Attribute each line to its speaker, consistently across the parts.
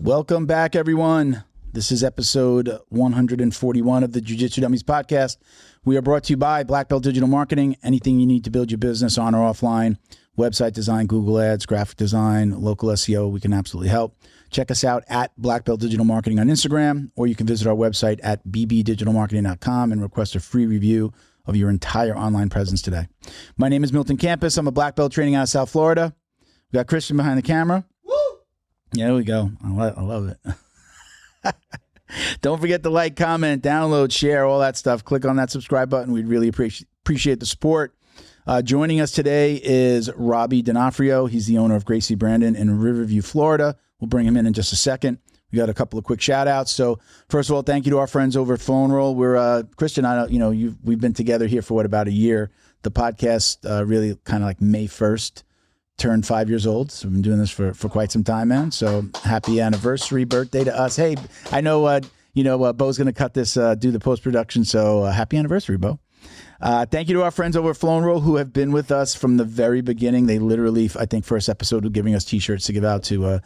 Speaker 1: Welcome back, everyone. This is episode 141 of the Jiu-Jitsu Dummies podcast. We are brought to you by Black Belt Digital Marketing. Anything you need to build your business on or offline, website design, Google Ads, graphic design, local SEO, we can absolutely help. Check us out at Black Belt Digital Marketing on Instagram, or you can visit our website at bbdigitalmarketing.com and request a free review of your entire online presence today. My name is Milton Campus. I'm a black belt training out of South Florida. We got Christian behind the camera. Woo! Yeah, there we go. I love it. Don't forget to like, comment, download, share, all that stuff. Click on that subscribe button. We'd really appreciate the support. Joining us today is Robby Donofrio. He's the owner of Gracie Brandon in Riverview, Florida. We'll bring him in just a second. We got a couple of quick shout outs. So first of all, thank you to our friends over at Flow and Roll. We're Christian, we've been together here for about a year. The podcast really kind of like May 1st turned 5 years old. So we've been doing this for quite some time, man. So happy anniversary, birthday to us. Hey, I know Bo's gonna cut this, do the post-production. So happy anniversary, Bo. Thank you to our friends over at Flow and Roll who have been with us from the very beginning. They literally, I think, first episode were giving us t-shirts to give out to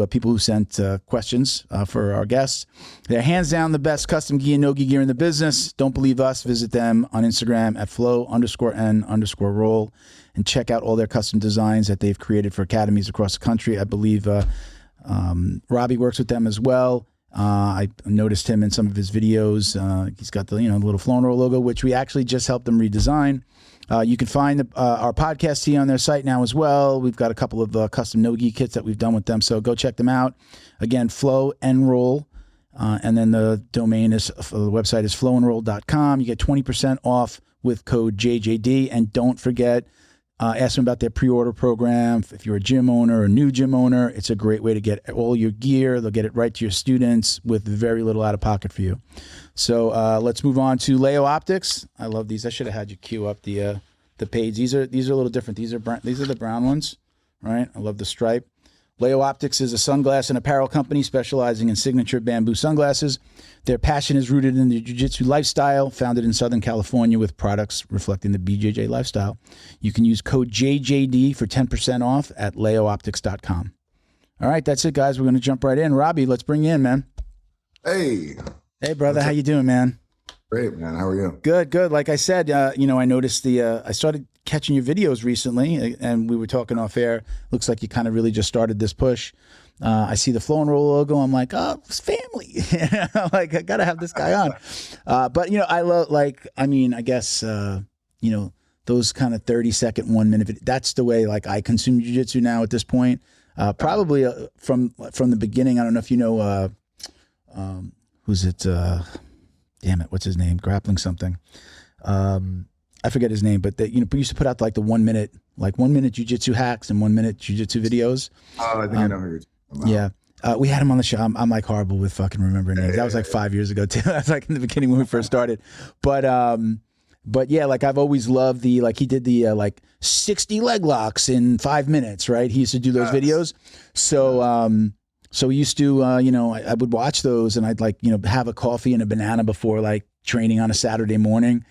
Speaker 1: people who sent questions for our guests. They're hands down the best custom gi and no-gi gear in the business. Don't believe us? Visit them on Instagram at flow_n_roll and check out all their custom designs that they've created for academies across the country. I believe Robby works with them as well. I noticed him in some of his videos. He's got the little Flow and Roll logo, which we actually just helped them redesign. You can find our podcast tee on their site now as well. We've got a couple of custom no-gi kits that we've done with them, so go check them out. Again, Flow and Roll, and then the domain is the website is flowandroll.com. You get 20% off with code JJD, and don't forget. Ask them about their pre-order program. If you're a gym owner or a new gym owner, it's a great way to get all your gear. They'll get it right to your students with very little out of pocket for you. So let's move on to Leo Optics. I love these. I should have had you queue up the page. These are a little different. These are the brown ones, right? I love the stripe. Leo Optics is a sunglass and apparel company specializing in signature bamboo sunglasses. Their passion is rooted in the jiu-jitsu lifestyle, founded in Southern California with products reflecting the BJJ lifestyle. You can use code JJD for 10% off at leooptics.com. All right, that's it, guys. We're going to jump right in. Robby, let's bring you in, man.
Speaker 2: Hey.
Speaker 1: Hey, brother. How you doing, man?
Speaker 2: Great, man. How are you?
Speaker 1: Good. Like I said, I noticed I started catching your videos recently, and we were talking off air. Looks like you kind of really just started this push. I see the Flow and Roll logo. I'm like, oh, it's family. Like, I got to have this guy on. But, I love, I guess, those kind of 30-second, 1 minute. That's the way, I consume jiu-jitsu now at this point. Probably from the beginning. I don't know if you know, who's it? Damn it, what's his name? Grappling something. I forget his name, but we used to put out the 1 minute, 1 minute jiu-jitsu hacks and 1 minute jiu-jitsu videos.
Speaker 2: Oh, I think I know who you're talking about.
Speaker 1: Yeah. We had him on the show. I'm horrible with fucking remembering names. That was 5 years ago too. That's in the beginning when we first started. But yeah, I've always loved the, he did the 60 leg locks in 5 minutes, right? He used to do those videos. So we used to, I would watch those and I'd have a coffee and a banana before training on a Saturday morning.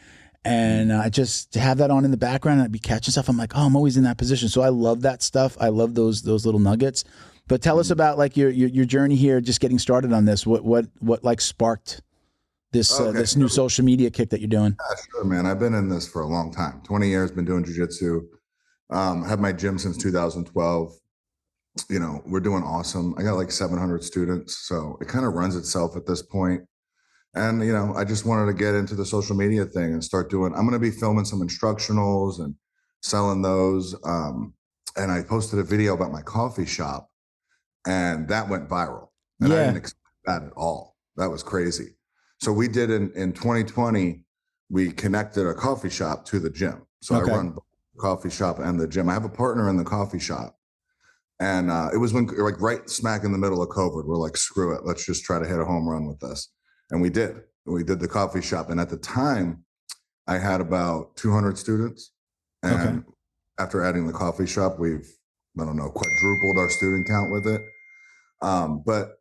Speaker 1: And I just have that on in the background and I'd be catching stuff. I'm like, oh, I'm always in that position. So I love that stuff. I love those little nuggets. But tell us about your journey here, just getting started on this. What sparked this this new social media kick that you're doing?
Speaker 2: Yeah, sure, man. I've been in this for a long time. 20 years, been doing jiu-jitsu. Had my gym since 2012. We're doing awesome. I got 700 students. So it kind of runs itself at this point. And, I just wanted to get into the social media thing and start doing, I'm going to be filming some instructionals and selling those. And I posted a video about my coffee shop and that went viral. And I didn't expect that at all. That was crazy. So we did in 2020, we connected a coffee shop to the gym. So I run both the coffee shop and the gym. I have a partner in the coffee shop. And it was when right smack in the middle of COVID, we're like, screw it. Let's just try to hit a home run with this. And we did. We did the coffee shop. And at the time, I had about 200 students. And after adding the coffee shop, we've, quadrupled our student count with it. But,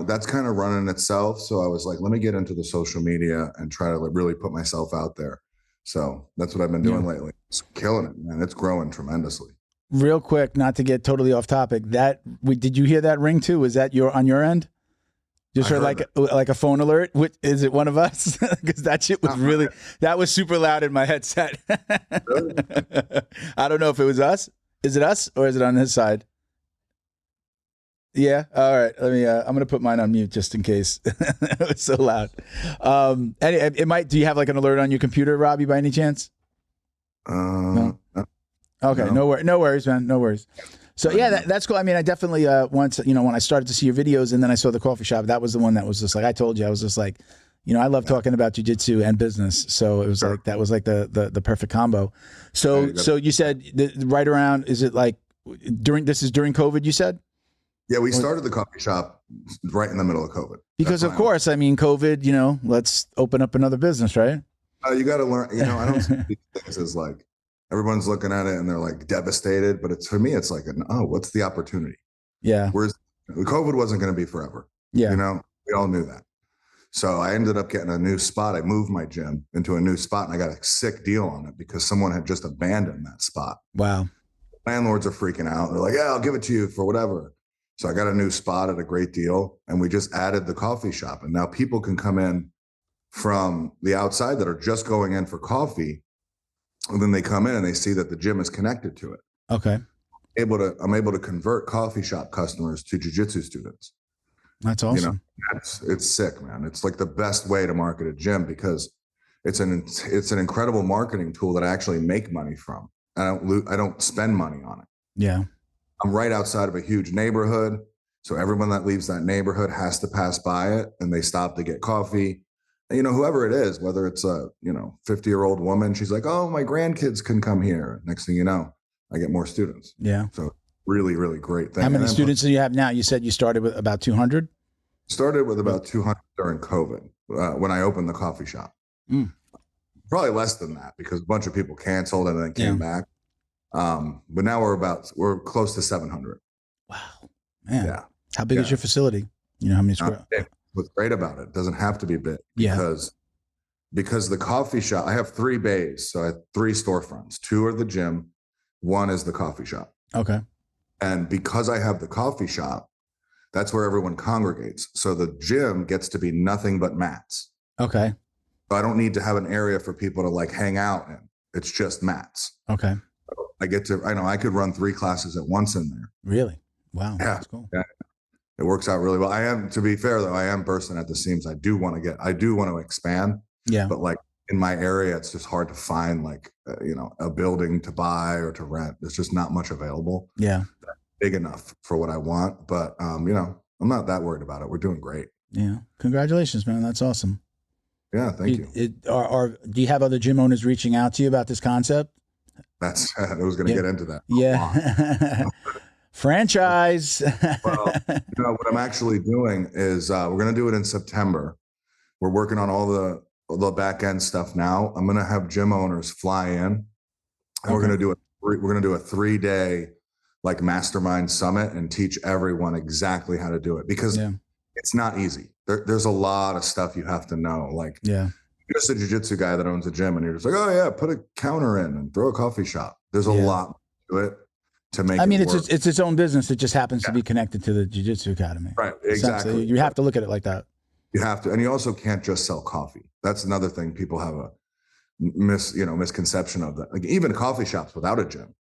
Speaker 2: that's kind of running itself. So I was like, let me get into the social media and try to really put myself out there. So that's what I've been doing lately. It's killing it, man. It's growing tremendously.
Speaker 1: real quick, not to get totally off topic, did you hear that ring too? Was that on your end? Just heard like a phone alert. Is it one of us? Because that shit was that was super loud in my headset.
Speaker 2: Really?
Speaker 1: I don't know if it was us. Is it us or is it on his side? Yeah. All right. Let me. I'm gonna put mine on mute just in case. It was so loud. It might. Do you have like an alert on your computer, Robbie, by any chance? No. Okay. No worries, man. No worries. So yeah, that's cool. I mean, I definitely once when I started to see your videos and then I saw the coffee shop, that was the one that was just like I told you, I was just like, I love talking about jiu-jitsu and business. So it was like that was like the perfect combo. So you said right around, is it like during COVID? You said.
Speaker 2: Yeah, we started the coffee shop right in the middle of COVID.
Speaker 1: Because of course, I mean, COVID. Let's open up another business, right?
Speaker 2: You got to learn. I don't see these things as like. Everyone's looking at it and they're like devastated, but for me, it's like, what's the opportunity?
Speaker 1: Yeah.
Speaker 2: Whereas COVID wasn't going to be forever.
Speaker 1: Yeah.
Speaker 2: We all knew that. So I ended up getting a new spot. I moved my gym into a new spot and I got a sick deal on it because someone had just abandoned that spot.
Speaker 1: Wow.
Speaker 2: Landlords are freaking out. They're like, yeah, I'll give it to you for whatever. So I got a new spot at a great deal and we just added the coffee shop. And now people can come in from the outside that are just going in for coffee. And then they come in and they see that the gym is connected to it.
Speaker 1: Okay.
Speaker 2: I'm able to convert coffee shop customers to jiu-jitsu students.
Speaker 1: That's awesome.
Speaker 2: It's sick, man. It's like the best way to market a gym because it's an incredible marketing tool that I actually make money from. I don't spend money on it.
Speaker 1: Yeah.
Speaker 2: I'm right outside of a huge neighborhood. So everyone that leaves that neighborhood has to pass by it and they stop to get coffee. Whoever it is, whether it's a, 50-year-old woman, she's like, oh, my grandkids can come here. Next thing you know, I get more students.
Speaker 1: Yeah.
Speaker 2: So really, really great thing.
Speaker 1: How many students do you have now? You said you started with about 200?
Speaker 2: Started with about 200 during COVID when I opened the coffee shop. Probably less than that because a bunch of people canceled and then came back. But now we're close to 700.
Speaker 1: Wow. Man.
Speaker 2: Yeah.
Speaker 1: How big is your facility? How many square?
Speaker 2: What's great about it doesn't have to be big because the coffee shop, I have 3 bays. So I have 3 storefronts. 2 are the gym. 1 is the coffee shop.
Speaker 1: Okay.
Speaker 2: And because I have the coffee shop, that's where everyone congregates. So the gym gets to be nothing but mats.
Speaker 1: Okay.
Speaker 2: So I don't need to have an area for people to like hang out in. It's just mats.
Speaker 1: Okay.
Speaker 2: I could run 3 classes at once in there.
Speaker 1: Really? Wow.
Speaker 2: Yeah.
Speaker 1: That's cool.
Speaker 2: Yeah. It works out really well. To be fair though, I am bursting at the seams. I do want to expand. Yeah. But like in my area, it's just hard to find like, a building to buy or to rent. There's just not much available.
Speaker 1: Yeah.
Speaker 2: Big enough for what I want. But, I'm not that worried about it. We're doing great.
Speaker 1: Yeah. Congratulations, man. That's awesome.
Speaker 2: Yeah. Thank you.
Speaker 1: Do you have other gym owners reaching out to you about this concept?
Speaker 2: I was going to get into that.
Speaker 1: Yeah. Franchise.
Speaker 2: Well, what I'm actually doing is we're going to do it in September. We're working on all the back end stuff now. I'm going to have gym owners fly in, and we're going to do a 3-day like mastermind summit and teach everyone exactly how to do it because it's not easy. There's a lot of stuff you have to know. Like, you're just a jiu-jitsu guy that owns a gym, and you're just like, oh yeah, put a counter in and throw a coffee shop. There's a lot to it.
Speaker 1: It's its own business. It just happens to be connected to the Jiu-Jitsu Academy.
Speaker 2: Right. Exactly.
Speaker 1: You have to look at it like that.
Speaker 2: You have to. And you also can't just sell coffee. That's another thing people have a misconception of that. Like even coffee shops without a gym,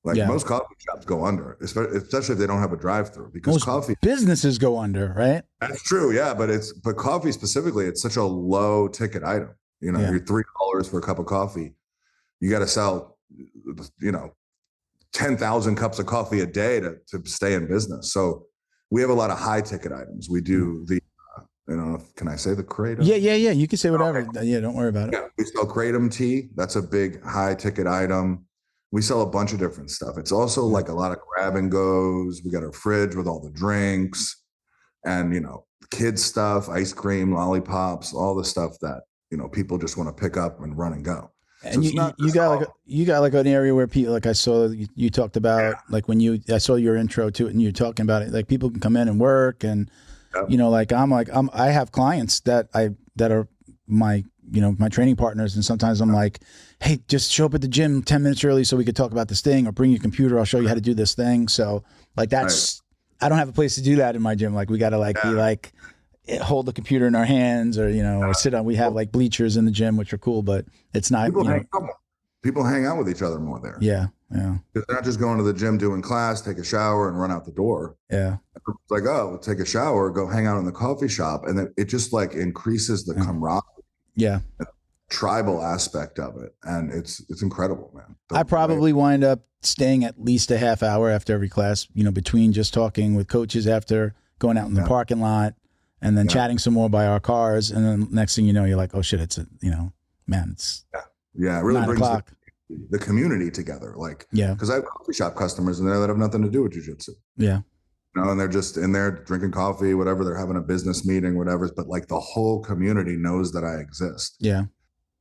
Speaker 2: most coffee shops go under, especially if they don't have a drive-through because
Speaker 1: businesses go under, right?
Speaker 2: That's true. Yeah. But coffee specifically, it's such a low ticket item. You're $3 for a cup of coffee. You got to sell, 10,000 cups of coffee a day to stay in business. So we have a lot of high ticket items. We do can I say the Kratom?
Speaker 1: Yeah. You can say whatever. Okay. Yeah. Don't worry about it.
Speaker 2: Yeah, we sell Kratom tea. That's a big high ticket item. We sell a bunch of different stuff. It's also like a lot of grab and goes. We got our fridge with all the drinks and, kids stuff, ice cream, lollipops, all the stuff that, people just want to pick up and run and go.
Speaker 1: And so you got like an area where people, like I saw you talked about, like I saw your intro to it and you're talking about it, like people can come in and work and, I have clients that are my my training partners, and sometimes I'm like, hey, just show up at the gym 10 minutes early so we could talk about this thing, or bring your computer. I'll show you how to do this thing. So like that's, I don't have a place to do that in my gym. Like we got to be like, hold the computer in our hands, or, or sit on, we have like bleachers in the gym, which are cool, but it's not,
Speaker 2: people hang out with each other more there.
Speaker 1: Yeah. Yeah.
Speaker 2: They're not just going to the gym, doing class, take a shower and run out the door.
Speaker 1: Yeah.
Speaker 2: It's like, oh, we'll take a shower, go hang out in the coffee shop. And then it just like increases the camaraderie.
Speaker 1: Yeah.
Speaker 2: Tribal aspect of it. And it's incredible, man.
Speaker 1: I probably wind up staying at least a half hour after every class, between just talking with coaches after going out in the parking lot, and then chatting some more by our cars. And then next thing you know, you're like, oh shit, it's, man, it's
Speaker 2: it really brings
Speaker 1: o'clock.
Speaker 2: The community together. Like,
Speaker 1: yeah,
Speaker 2: because I have coffee shop customers in there that have nothing to do with jiu-jitsu.
Speaker 1: Yeah.
Speaker 2: And they're just in there drinking coffee, whatever, they're having a business meeting, whatever. But like the whole community knows that I exist.
Speaker 1: Yeah.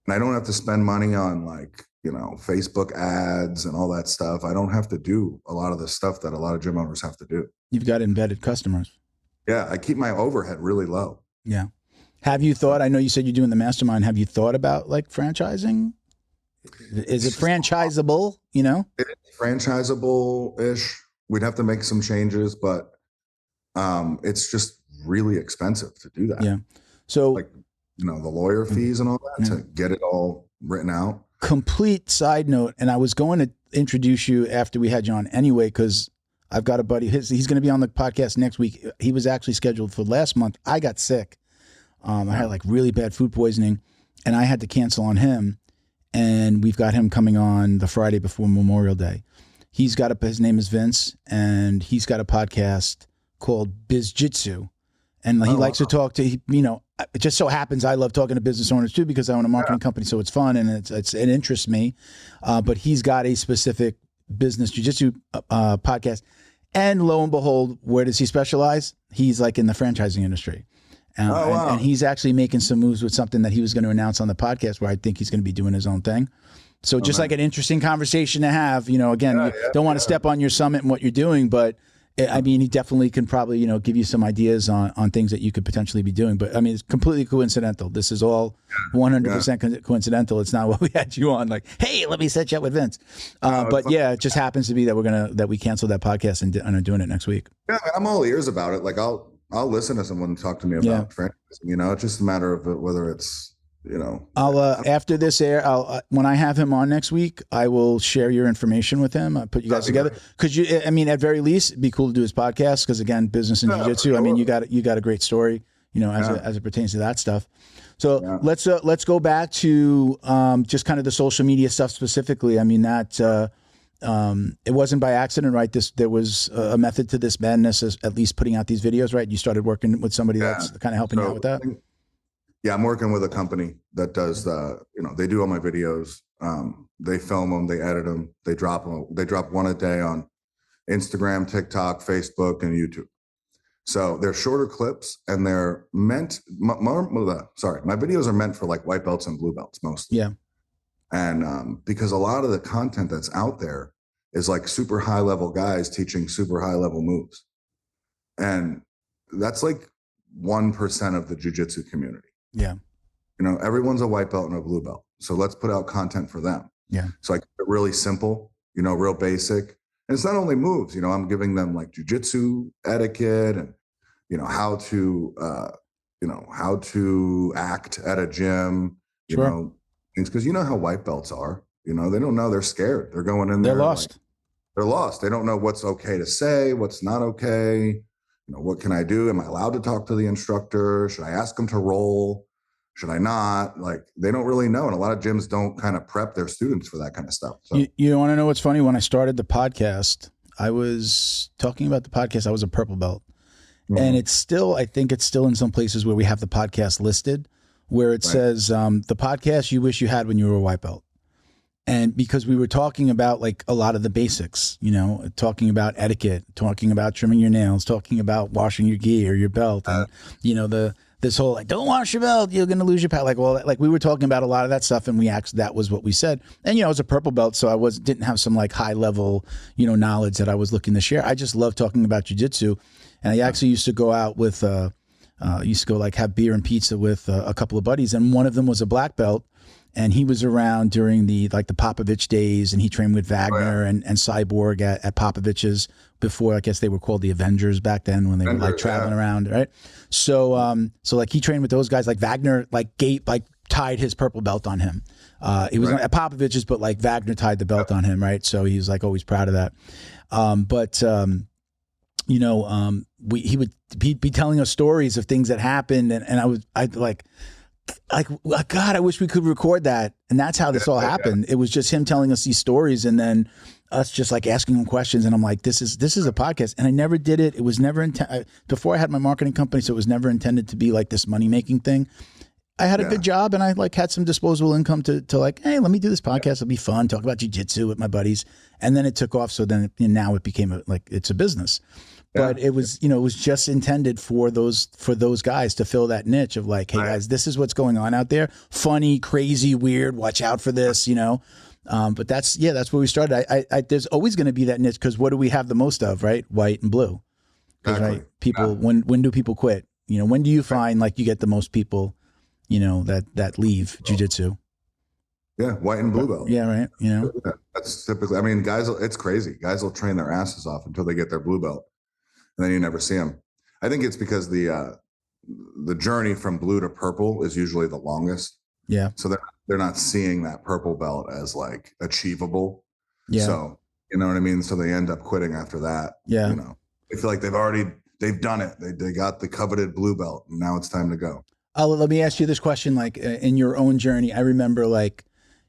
Speaker 2: And I don't have to spend money on like, Facebook ads and all that stuff. I don't have to do a lot of the stuff that a lot of gym owners have to do.
Speaker 1: You've got embedded customers.
Speaker 2: Yeah, I keep my overhead really low.
Speaker 1: Yeah. Have you thought, I know you said you're doing the mastermind, have you thought about like franchising? Is it franchisable, It
Speaker 2: is franchisable-ish. We'd have to make some changes, but it's just really expensive to do that.
Speaker 1: Yeah. So
Speaker 2: like, the lawyer fees and all that to get it all written out.
Speaker 1: Complete side note, and I was going to introduce you after we had you on anyway, because I've got a buddy, he's going to be on the podcast next week. He was actually scheduled for last month. I got sick. I had like really bad food poisoning, and I had to cancel on him. And we've got him coming on the Friday before Memorial Day. His name is Vince, and he's got a podcast called BizJitsu. And he likes to talk to, it just so happens I love talking to business owners too, because I own a marketing company. So it's fun and it interests me. But he's got a specific business jiu-jitsu podcast. And lo and behold, where does he specialize? He's like in the franchising industry. And he's actually making some moves with something that he was going to announce on the podcast, where I think he's going to be doing his own thing. So just like an interesting conversation to have, again, you don't want to step on your summit and what you're doing, but I mean, he definitely can probably, give you some ideas on things that you could potentially be doing. But I mean, it's completely coincidental. This is all 100% coincidental. It's not what we had you on, like, hey, let me set you up with Vince. But yeah, it just happens to be that we canceled that podcast and are doing it next week.
Speaker 2: Yeah, I'm all ears about it. Like I'll listen to someone talk to me about franchising. It's just a matter of whether it's,
Speaker 1: I'll after this air, when I have him on next week, I will share your information with him. I'll put you guys together. Could you? I mean, at very least, it'd be cool to do his podcast, because again, business and jiu-jitsu. Sure. I mean, you got a great story, as it pertains to that stuff. So let's go back to just kind of the social media stuff specifically. I mean, that it wasn't by accident, right? There was a method to this madness, at least putting out these videos, right? You started working with somebody that's kind of helping you out with that.
Speaker 2: Yeah, I'm working with a company that does they do all my videos. They film them, they edit them, they drop them. They drop one a day on Instagram, TikTok, Facebook, and YouTube. So they're shorter clips, and they're meant. My videos are meant for like white belts and blue belts mostly.
Speaker 1: Yeah.
Speaker 2: And because a lot of the content that's out there is like super high level guys teaching super high level moves, and that's like 1% of the jiu-jitsu community.
Speaker 1: Yeah.
Speaker 2: Everyone's a white belt and a blue belt. So let's put out content for them.
Speaker 1: Yeah.
Speaker 2: So I keep it really simple, real basic. And it's not only moves, I'm giving them like jujitsu etiquette and, how to act at a gym,
Speaker 1: sure.
Speaker 2: Things, because how white belts are, they don't know, they're scared. They're going in there.
Speaker 1: They're lost.
Speaker 2: They're lost. They don't know what's okay to say, what's not okay. What can I do? Am I allowed to talk to the instructor? Should I ask them to roll? Should I not? Like, they don't really know. And a lot of gyms don't kind of prep their students for that kind of stuff. So.
Speaker 1: You want to know what's funny? When I started the podcast, I was talking about the podcast. I was a purple belt. Mm-hmm. And I think it's still in some places where we have the podcast listed, where it says the podcast you wish you had when you were a white belt. And because we were talking about like a lot of the basics, talking about etiquette, talking about trimming your nails, talking about washing your gi or your belt, and this whole like, don't wash your belt, you're gonna lose your power, like all that. Like we were talking about a lot of that stuff, and that was what we said. And I was a purple belt, so I didn't have some like high level knowledge that I was looking to share. I just love talking about jiu-jitsu, and I actually used to go out with used to go like have beer and pizza with a couple of buddies, and one of them was a black belt, and he was around during the Popovich days, and he trained with Wagner and Cyborg at Popovich's before. I guess they were called the Avengers back then when they were like traveling around, right? So so like he trained with those guys. Like Wagner tied his purple belt on him. He was at Popovich's, but like Wagner tied the belt on him, right? So he was like always proud of that. He'd be telling us stories of things that happened, and I'd like, God, I wish we could record that. And that's how this all happened. It was just him telling us these stories, and then us just like asking him questions. And I'm like, this is a podcast. And I never did it. It was never before I had my marketing company, so it was never intended to be like this money making thing. I had a good job, and I like had some disposable income to like, hey, let me do this podcast. It'll be fun. Talk about jiu-jitsu with my buddies. And then it took off. So then now it became it's a business. But it was, it was just intended for those guys to fill that niche of like, hey guys, this is what's going on out there. Funny, crazy, weird. Watch out for this, But that's where we started. I there's always going to be that niche, because what do we have the most of, right? White and blue. Exactly. Right, people. When do people quit? When do you find like you get the most people, that leave jiu-jitsu?
Speaker 2: Yeah, white and blue belt.
Speaker 1: Yeah, right.
Speaker 2: That's typically. I mean, guys, it's crazy. Guys will train their asses off until they get their blue belt, and then you never see them. I think it's because the journey from blue to purple is usually the longest.
Speaker 1: Yeah.
Speaker 2: So they're not seeing that purple belt as like achievable. Yeah. So you know what I mean. So they end up quitting after that.
Speaker 1: Yeah.
Speaker 2: They feel like they've done it. They got the coveted blue belt, and now it's time to go.
Speaker 1: Let me ask you this question. Like in your own journey, I remember like,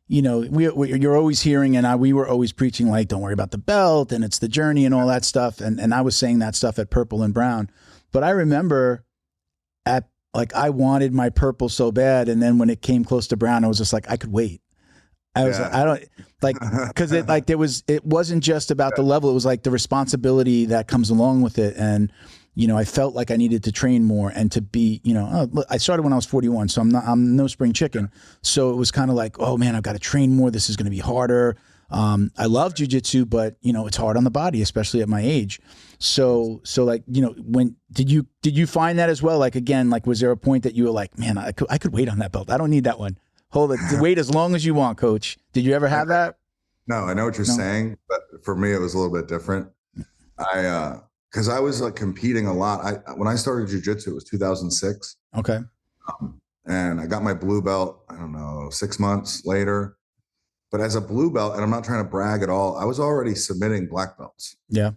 Speaker 1: you're always hearing, and we were always preaching like, don't worry about the belt, and it's the journey and all that stuff. And I was saying that stuff at purple and brown, but I remember I wanted my purple so bad. And then when it came close to brown, I was just like, I could wait. I was like, I don't like, cause it wasn't just about the level. It was like the responsibility that comes along with it. And, I felt like I needed to train more and to be, I started when I was 41, so I'm no spring chicken. So it was kind of like, oh man, I've got to train more. This is going to be harder. I love jiu-jitsu, but it's hard on the body, especially at my age. So like, when did you find that as well? Like, again, like, was there a point that you were like, man, I could wait on that belt. I don't need that one. Hold it. Wait as long as you want, coach. Did you ever have that?
Speaker 2: No, I know what you're saying, but for me, it was a little bit different. Because I was like competing a lot. When I started jiu-jitsu, it was 2006.
Speaker 1: Okay.
Speaker 2: And I got my blue belt, I don't know, 6 months later. But as a blue belt, and I'm not trying to brag at all, I was already submitting black belts.
Speaker 1: Yeah.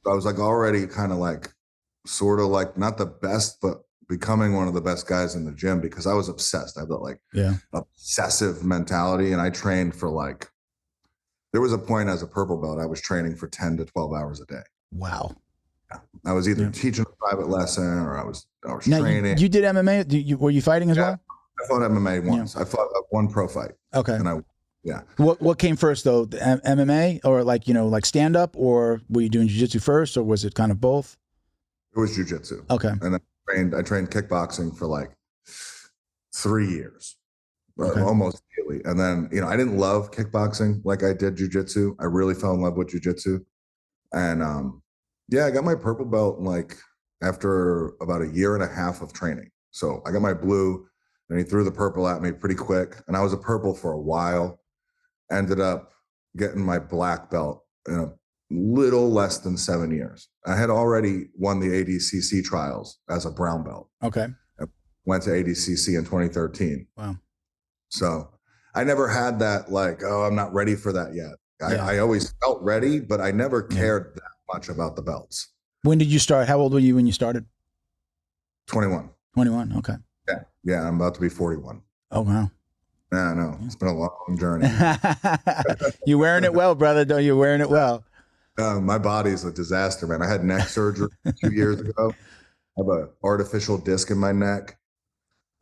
Speaker 2: I was like already kind of like, sort of like not the best, but becoming one of the best guys in the gym, because I was obsessed. I had that like obsessive mentality. And I trained for like, there was a point as a purple belt, I was training for 10 to 12 hours a day.
Speaker 1: Wow.
Speaker 2: I was either teaching a private lesson or I was training.
Speaker 1: You did MMA? Were you fighting as well?
Speaker 2: I fought MMA once. I fought one pro fight.
Speaker 1: Okay.
Speaker 2: And
Speaker 1: What came first though? The MMA or like stand up, or were you doing jiu-jitsu first, or was it kind of both?
Speaker 2: It was jiu-jitsu.
Speaker 1: Okay.
Speaker 2: And I trained kickboxing for like 3 years.
Speaker 1: Okay.
Speaker 2: Almost daily. And then, I didn't love kickboxing like I did jiu-jitsu. I really fell in love with jiu-jitsu. And I got my purple belt like after about a year and a half of training. So I got my blue, and he threw the purple at me pretty quick. And I was a purple for a while. Ended up getting my black belt in a little less than 7 years. I had already won the ADCC trials as a brown belt.
Speaker 1: Okay.
Speaker 2: I went to ADCC in 2013.
Speaker 1: Wow.
Speaker 2: So I never had that like, oh, I'm not ready for that yet. I always felt ready, but I never cared that much about the belts.
Speaker 1: When did you start? How old were you when you started?
Speaker 2: 21.
Speaker 1: 21. Okay.
Speaker 2: Yeah. I'm about to be 41.
Speaker 1: Oh, wow.
Speaker 2: Yeah, I know. It's been a long journey.
Speaker 1: You're wearing it well, brother. Though you're wearing it well.
Speaker 2: My body's a disaster, man. I had neck surgery 2 years ago. I have an artificial disc in my neck.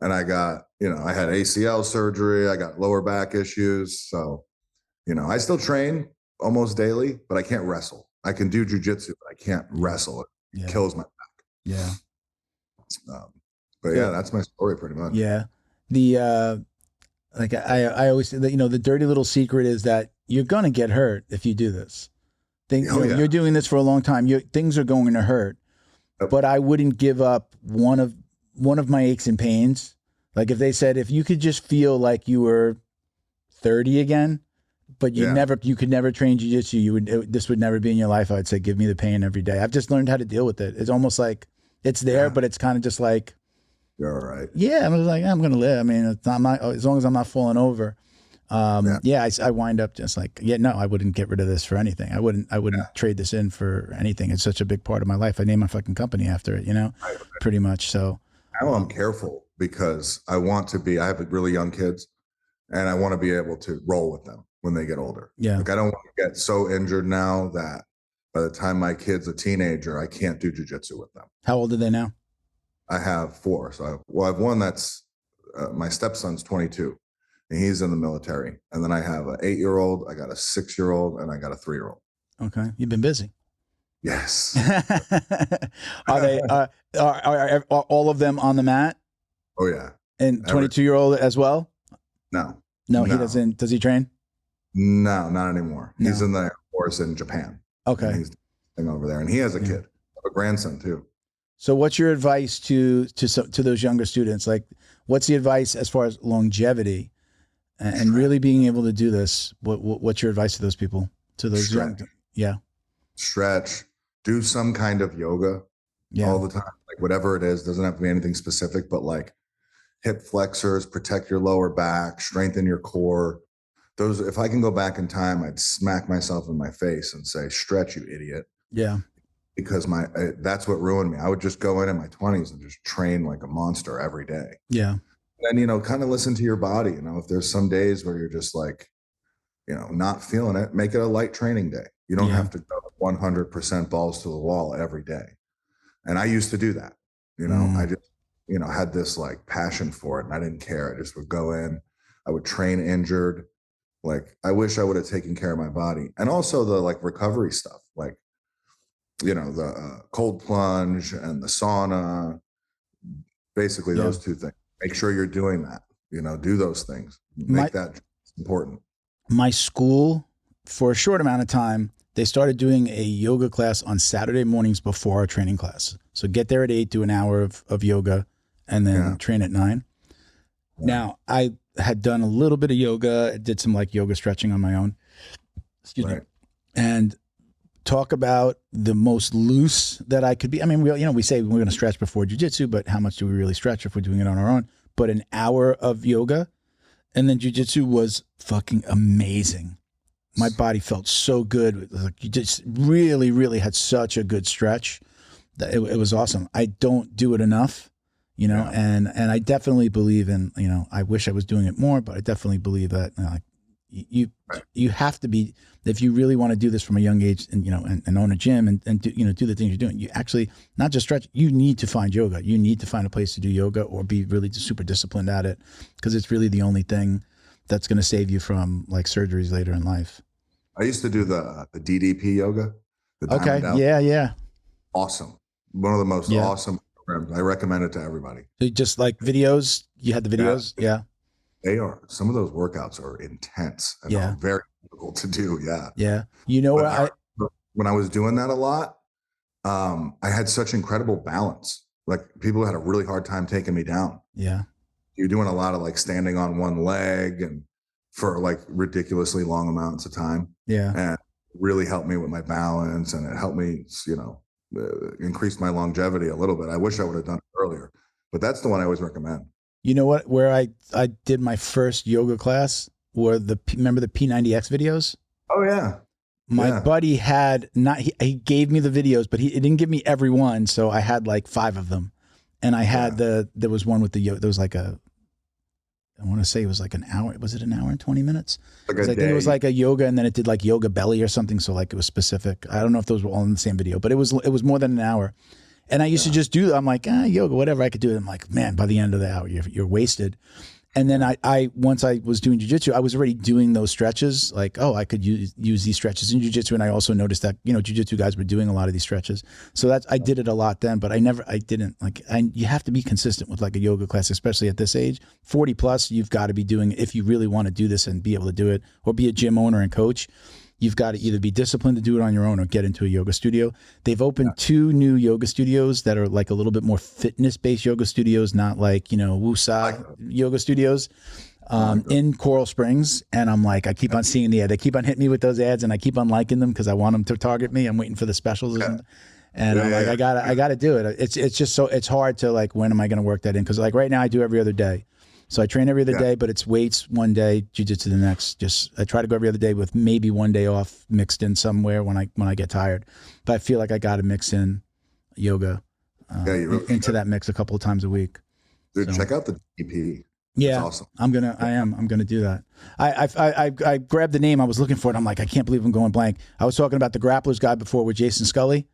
Speaker 2: And I got, I had ACL surgery. I got lower back issues. So, I still train almost daily, but I can't wrestle. I can do jujitsu, but I can't wrestle. It kills my back.
Speaker 1: Yeah.
Speaker 2: But that's my story pretty much.
Speaker 1: Yeah. Like I always say that, the dirty little secret is that you're going to get hurt if you do this. You're doing this for a long time. Things are going to hurt, but I wouldn't give up one of one of my aches and pains. Like if they said, if you could just feel like you were 30 again, but you could never train jiu-jitsu, this would never be in your life. I'd say, give me the pain every day. I've just learned how to deal with it. It's almost like it's there, but it's kind of just like,
Speaker 2: you're all right.
Speaker 1: Yeah. I'm just like, I'm going to live. I mean, I'm not, as long as I'm not falling over. I wind up just like, I wouldn't get rid of this for anything. I wouldn't trade this in for anything. It's such a big part of my life. I named my fucking company after it, pretty much. So
Speaker 2: now I'm careful because I have really young kids and I want to be able to roll with them when they get older.
Speaker 1: Yeah.
Speaker 2: Like I don't want to get so injured now that by the time my kid's a teenager, I can't do jiu-jitsu with them.
Speaker 1: How old are they now?
Speaker 2: I have 4. So I have one that's my stepson's 22 and he's in the military. And then I have an 8-year-old, I got a 6-year-old, and I got a 3-year-old.
Speaker 1: Okay. You've been busy.
Speaker 2: Yes.
Speaker 1: Are they, are all of them on the mat?
Speaker 2: Oh yeah.
Speaker 1: And 22-year-old as well?
Speaker 2: No,
Speaker 1: he doesn't. Does he train?
Speaker 2: No, not anymore. No. He's in the Air Force in Japan.
Speaker 1: Okay.
Speaker 2: And he's over there and he has a kid, a grandson too.
Speaker 1: So what's your advice to those younger students? Like, what's the advice as far as longevity and really being able to do this? What's your advice to those people, to those young? Yeah.
Speaker 2: Stretch, do some kind of yoga all the time. Like whatever it is, doesn't have to be anything specific, but like hip flexors, protect your lower back, strengthen your core. Those, if I can go back in time, I'd smack myself in my face and say, stretch, you idiot.
Speaker 1: Yeah.
Speaker 2: Because that's what ruined me. I would just go in my 20s and just train like a monster every day.
Speaker 1: Yeah.
Speaker 2: And, kind of listen to your body. If there's some days where you're just like, not feeling it, make it a light training day. You don't have to go 100% balls to the wall every day. And I used to do that. I just, had this like passion for it and I didn't care. I just would go in, I would train injured. Like, I wish I would have taken care of my body. And also the like recovery stuff, like, the cold plunge and the sauna, basically those two things. Make sure you're doing that, do those things. Make that important. My
Speaker 1: school, for a short amount of time, they started doing a yoga class on Saturday mornings before our training class. So get there at 8, do an hour of yoga, and then train at 9. Yeah. Now, I had done a little bit of yoga, did some like yoga stretching on my own. Excuse me. And talk about the most loose that I could be. I mean, we say we're going to stretch before jiu-jitsu, but how much do we really stretch if we're doing it on our own? But an hour of yoga and then jiu-jitsu was fucking amazing. My body felt so good. Like, you just really, really had such a good stretch. That it was awesome. I don't do it enough, and I definitely believe in, I wish I was doing it more, but I definitely believe that you have to be, if you really want to do this from a young age and, and own a gym and do, do the things you're doing, you actually not just stretch, you need to find yoga. You need to find a place to do yoga or be really super disciplined at it, because it's really the only thing that's going to save you from like surgeries later in life.
Speaker 2: I used to do the DDP yoga.
Speaker 1: Okay. Yeah.
Speaker 2: Awesome. One of the most awesome programs. I recommend it to everybody.
Speaker 1: Just like videos. You had the videos. Yeah.
Speaker 2: They are. Some of those workouts are intense and are very difficult to do. Yeah.
Speaker 1: Yeah.
Speaker 2: When I was doing that a lot, I had such incredible balance. Like, people had a really hard time taking me down.
Speaker 1: Yeah.
Speaker 2: You're doing a lot of like standing on one leg and for like ridiculously long amounts of time.
Speaker 1: Yeah.
Speaker 2: And really helped me with my balance, and it helped me, increase my longevity a little bit. I wish I would have done it earlier, but that's the one I always recommend. You know what?
Speaker 1: Where I did my first yoga class were remember the P90X videos?
Speaker 2: Oh yeah.
Speaker 1: My buddy had he gave me the videos, but he didn't give me every one. So I had like 5 of them, and I had there was one with there was like I want to say it was like an hour. Was it an hour and 20 minutes?
Speaker 2: Like
Speaker 1: I think it was like a yoga, and then it did like yoga belly or something. So like it was specific. I don't know if those were all in the same video, but it was more than an hour. And I used to just do that. I'm like, yoga, whatever I could do. I'm like, man, by the end of the hour, you're wasted. And then once I was doing jiu-jitsu, I was already doing those stretches. Like, I could use these stretches in jiu-jitsu. And I also noticed that, jiu-jitsu guys were doing a lot of these stretches. So I did it a lot then, but you have to be consistent with like a yoga class, especially at this age. 40 plus, you've got to be doing, if you really want to do this and be able to do it, or be a gym owner and coach, you've got to either be disciplined to do it on your own or get into a yoga studio. They've opened 2 new yoga studios that are like a little bit more fitness-based yoga studios, not like, Wusa yoga studios in Coral Springs. And I'm like, I keep on seeing the ad. They keep on hitting me with those ads and I keep on liking them because I want them to target me. I'm waiting for the specials. And I'm like, I gotta do it. It's just it's hard to like, when am I going to work that in? Because like right now I do every other day. So I train every other day, but it's weights one day, jiu-jitsu the next. I try to go every other day with maybe one day off mixed in somewhere when I get tired. But I feel like I got to mix in yoga into that mix a couple of times a week.
Speaker 2: Dude, check out the EP.
Speaker 1: Yeah,
Speaker 2: that's awesome.
Speaker 1: I'm gonna do that. I grabbed the name. I was looking for it. I'm like, I can't believe I'm going blank. I was talking about the Grapplers guy before with Jason Scully.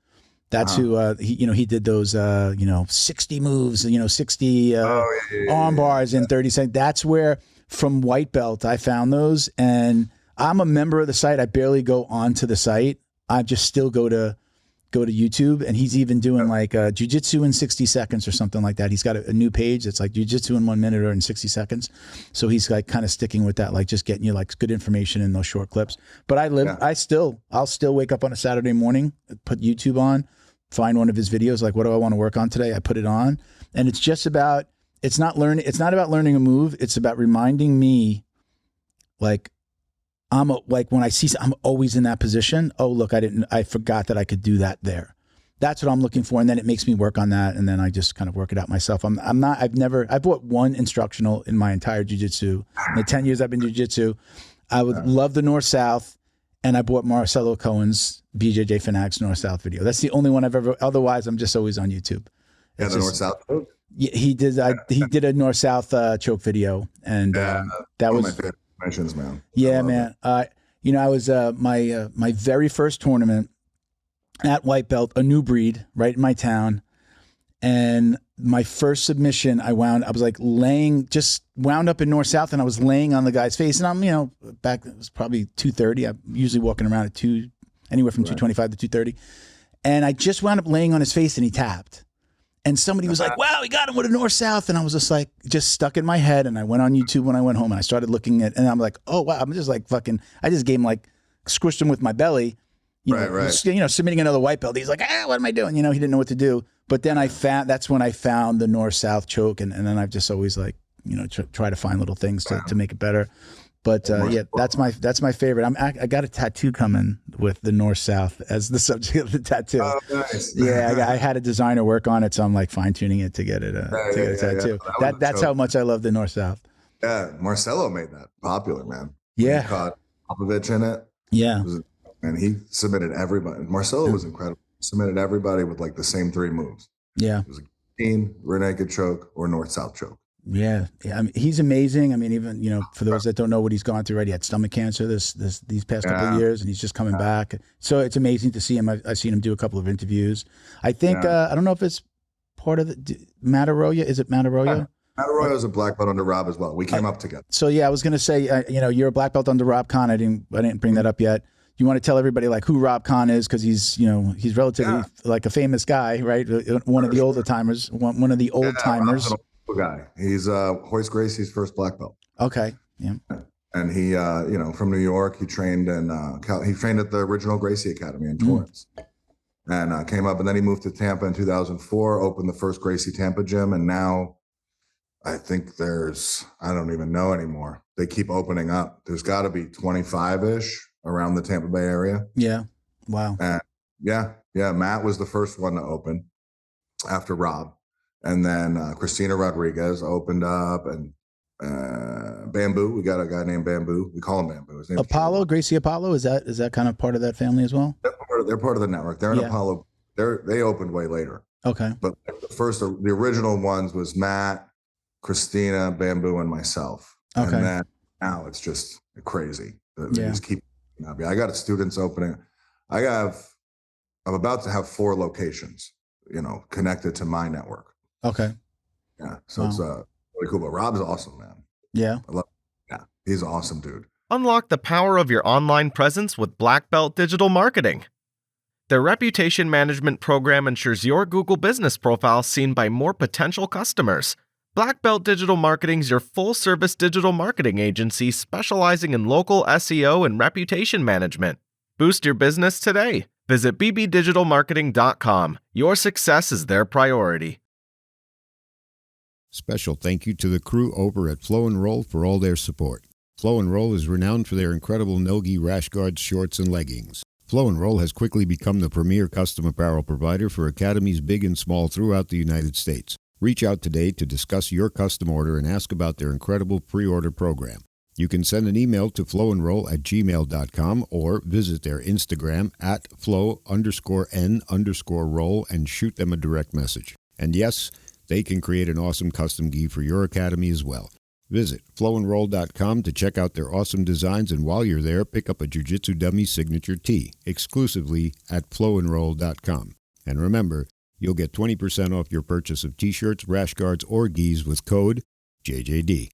Speaker 1: That's who he did those 60 moves, 60 arm bars in 30 seconds. That's where from white belt I found those, and I'm a member of the site. I barely go onto the site. I just still go to YouTube, and he's even doing like jiu-jitsu in 60 seconds or something like that. He's got a new page that's like jiu-jitsu in 1 minute or in 60 seconds. So he's like kind of sticking with that, like just getting you like good information in those short clips. But I'll still wake up on a Saturday morning, put YouTube on, find one of his videos, like what do I want to work on today? I put it on, and it's just about, it's not about learning a move. It's about reminding me, like, when I see, I'm always in that position. Oh, look, I forgot that I could do that there. That's what I'm looking for. And then it makes me work on that. And then I just kind of work it out myself. I've bought one instructional in my entire jiu-jitsu. In the 10 years I've been jiu-jitsu, I would love the North-South. And I bought Marcelo Cohen's BJJ Fanatics North-South video. That's the only one I've ever, otherwise I'm just always on YouTube.
Speaker 2: The North-South choke?
Speaker 1: Yeah, he did a North-South choke video. And that was
Speaker 2: my favorite missions, man.
Speaker 1: Yeah, man. I was my very first tournament at white belt, a new breed, right in my town. And my first submission, I wound up in North-South, and I was laying on the guy's face. And I'm, back, it was probably 230. I'm usually walking around at anywhere from 225 to 230. And I just wound up laying on his face, and he tapped. And somebody was like, wow, he got him with a North-South. And I was just like, just stuck in my head. And I went on YouTube when I went home, and I started looking at, and I'm like, oh, wow, I'm just like I just gave him like, squished him with my belly. Submitting another white belt. He's like, what am I doing? He didn't know what to do. But then that's when I found the North-South choke. And then I've just always like, try to find little things to make it better. But that's my favorite. I got a tattoo coming with the North-South as the subject of the tattoo.
Speaker 2: Oh, nice.
Speaker 1: Yeah, I had a designer work on it, so I'm like fine tuning it to get it a tattoo. That's how much I love the North-South.
Speaker 2: Yeah, Marcelo made that popular, man.
Speaker 1: Yeah,
Speaker 2: he caught Popovich in it.
Speaker 1: Yeah,
Speaker 2: and he submitted everybody. Marcelo was incredible. Submitted everybody with like the same 3 moves.
Speaker 1: Yeah,
Speaker 2: it was a guillotine, rear naked choke, or North-South choke.
Speaker 1: Yeah. I mean, he's amazing. I mean, even for those that don't know what he's gone through, right? He had stomach cancer these past couple of years, and he's just coming back. So it's amazing to see him. I've seen him do a couple of interviews. I think I don't know if it's part of the Matt Arroyo. Is it Matt Arroyo?
Speaker 2: Matt Arroyo is a black belt under Rob as well. We came up together.
Speaker 1: So yeah, I was gonna say, you're a black belt under Rob Kahn. I didn't bring that up yet. You want to tell everybody like who Rob Kahn is, because he's relatively like a famous guy, right? One of the older timers, one of the old timers.
Speaker 2: Guy. He's Royce Gracie's first black belt.
Speaker 1: Okay. Yeah.
Speaker 2: And he from New York, he trained at the original Gracie Academy in Torrance. And came up, and then he moved to Tampa in 2004, opened the first Gracie Tampa gym, and now I think I don't even know anymore. They keep opening up. There's got to be 25-ish around the Tampa Bay area.
Speaker 1: Yeah. Wow.
Speaker 2: And yeah, Matt was the first one to open after Rob. And then Christina Rodriguez opened up, and Bamboo. We got a guy named Bamboo. We call him Bamboo. His name
Speaker 1: Apollo, Gracie Apollo. Is that kind of part of that family as well?
Speaker 2: They're part of the network. They're in Apollo. They opened way later.
Speaker 1: Okay.
Speaker 2: But the original ones was Matt, Christina, Bamboo, and myself.
Speaker 1: Okay.
Speaker 2: And then now it's just crazy. They just keep up. I got students opening. I'm about to have 4 locations, connected to my network.
Speaker 1: Okay.
Speaker 2: Yeah. So it's really cool. But Rob's awesome, man.
Speaker 1: Yeah.
Speaker 2: He's an awesome dude.
Speaker 3: Unlock the power of your online presence with Black Belt Digital Marketing. Their reputation management program ensures your Google business profile seen by more potential customers. Black Belt Digital Marketing is your full-service digital marketing agency specializing in local SEO and reputation management. Boost your business today. Visit bbdigitalmarketing.com. Your success is their priority.
Speaker 4: Special thank you to the crew over at Flow and Roll for all their support. Flow and Roll is renowned for their incredible no-gi rash guards, shorts, and leggings. Flow and Roll has quickly become the premier custom apparel provider for academies big and small throughout the United States. Reach out today to discuss your custom order and ask about their incredible pre-order program. You can send an email to flowandroll@gmail.com or visit their Instagram at flow_n_roll and shoot them a direct message. And yes, they can create an awesome custom gi for your academy as well. Visit flowandroll.com to check out their awesome designs, and while you're there, pick up a Jiu-Jitsu Dummy signature tee exclusively at flowandroll.com. And remember, you'll get 20% off your purchase of t-shirts, rash guards, or gis with code JJD.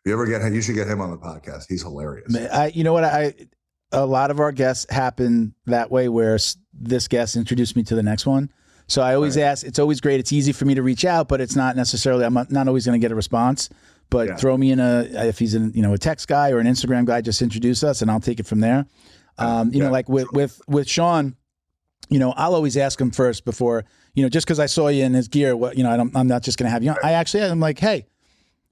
Speaker 2: If you ever get him, you should get him on the podcast. He's hilarious.
Speaker 1: You know what? A lot of our guests happen that way, where this guest introduced me to the next one. So I always ask. It's always great. It's easy for me to reach out, but it's not necessarily. I'm not always going to get a response. But throw me in if he's a text guy or an Instagram guy, just introduce us, and I'll take it from there. Like with Sean, I'll always ask him first before just because I saw you in his gear. I'm not just going to have you on. I'm like, hey,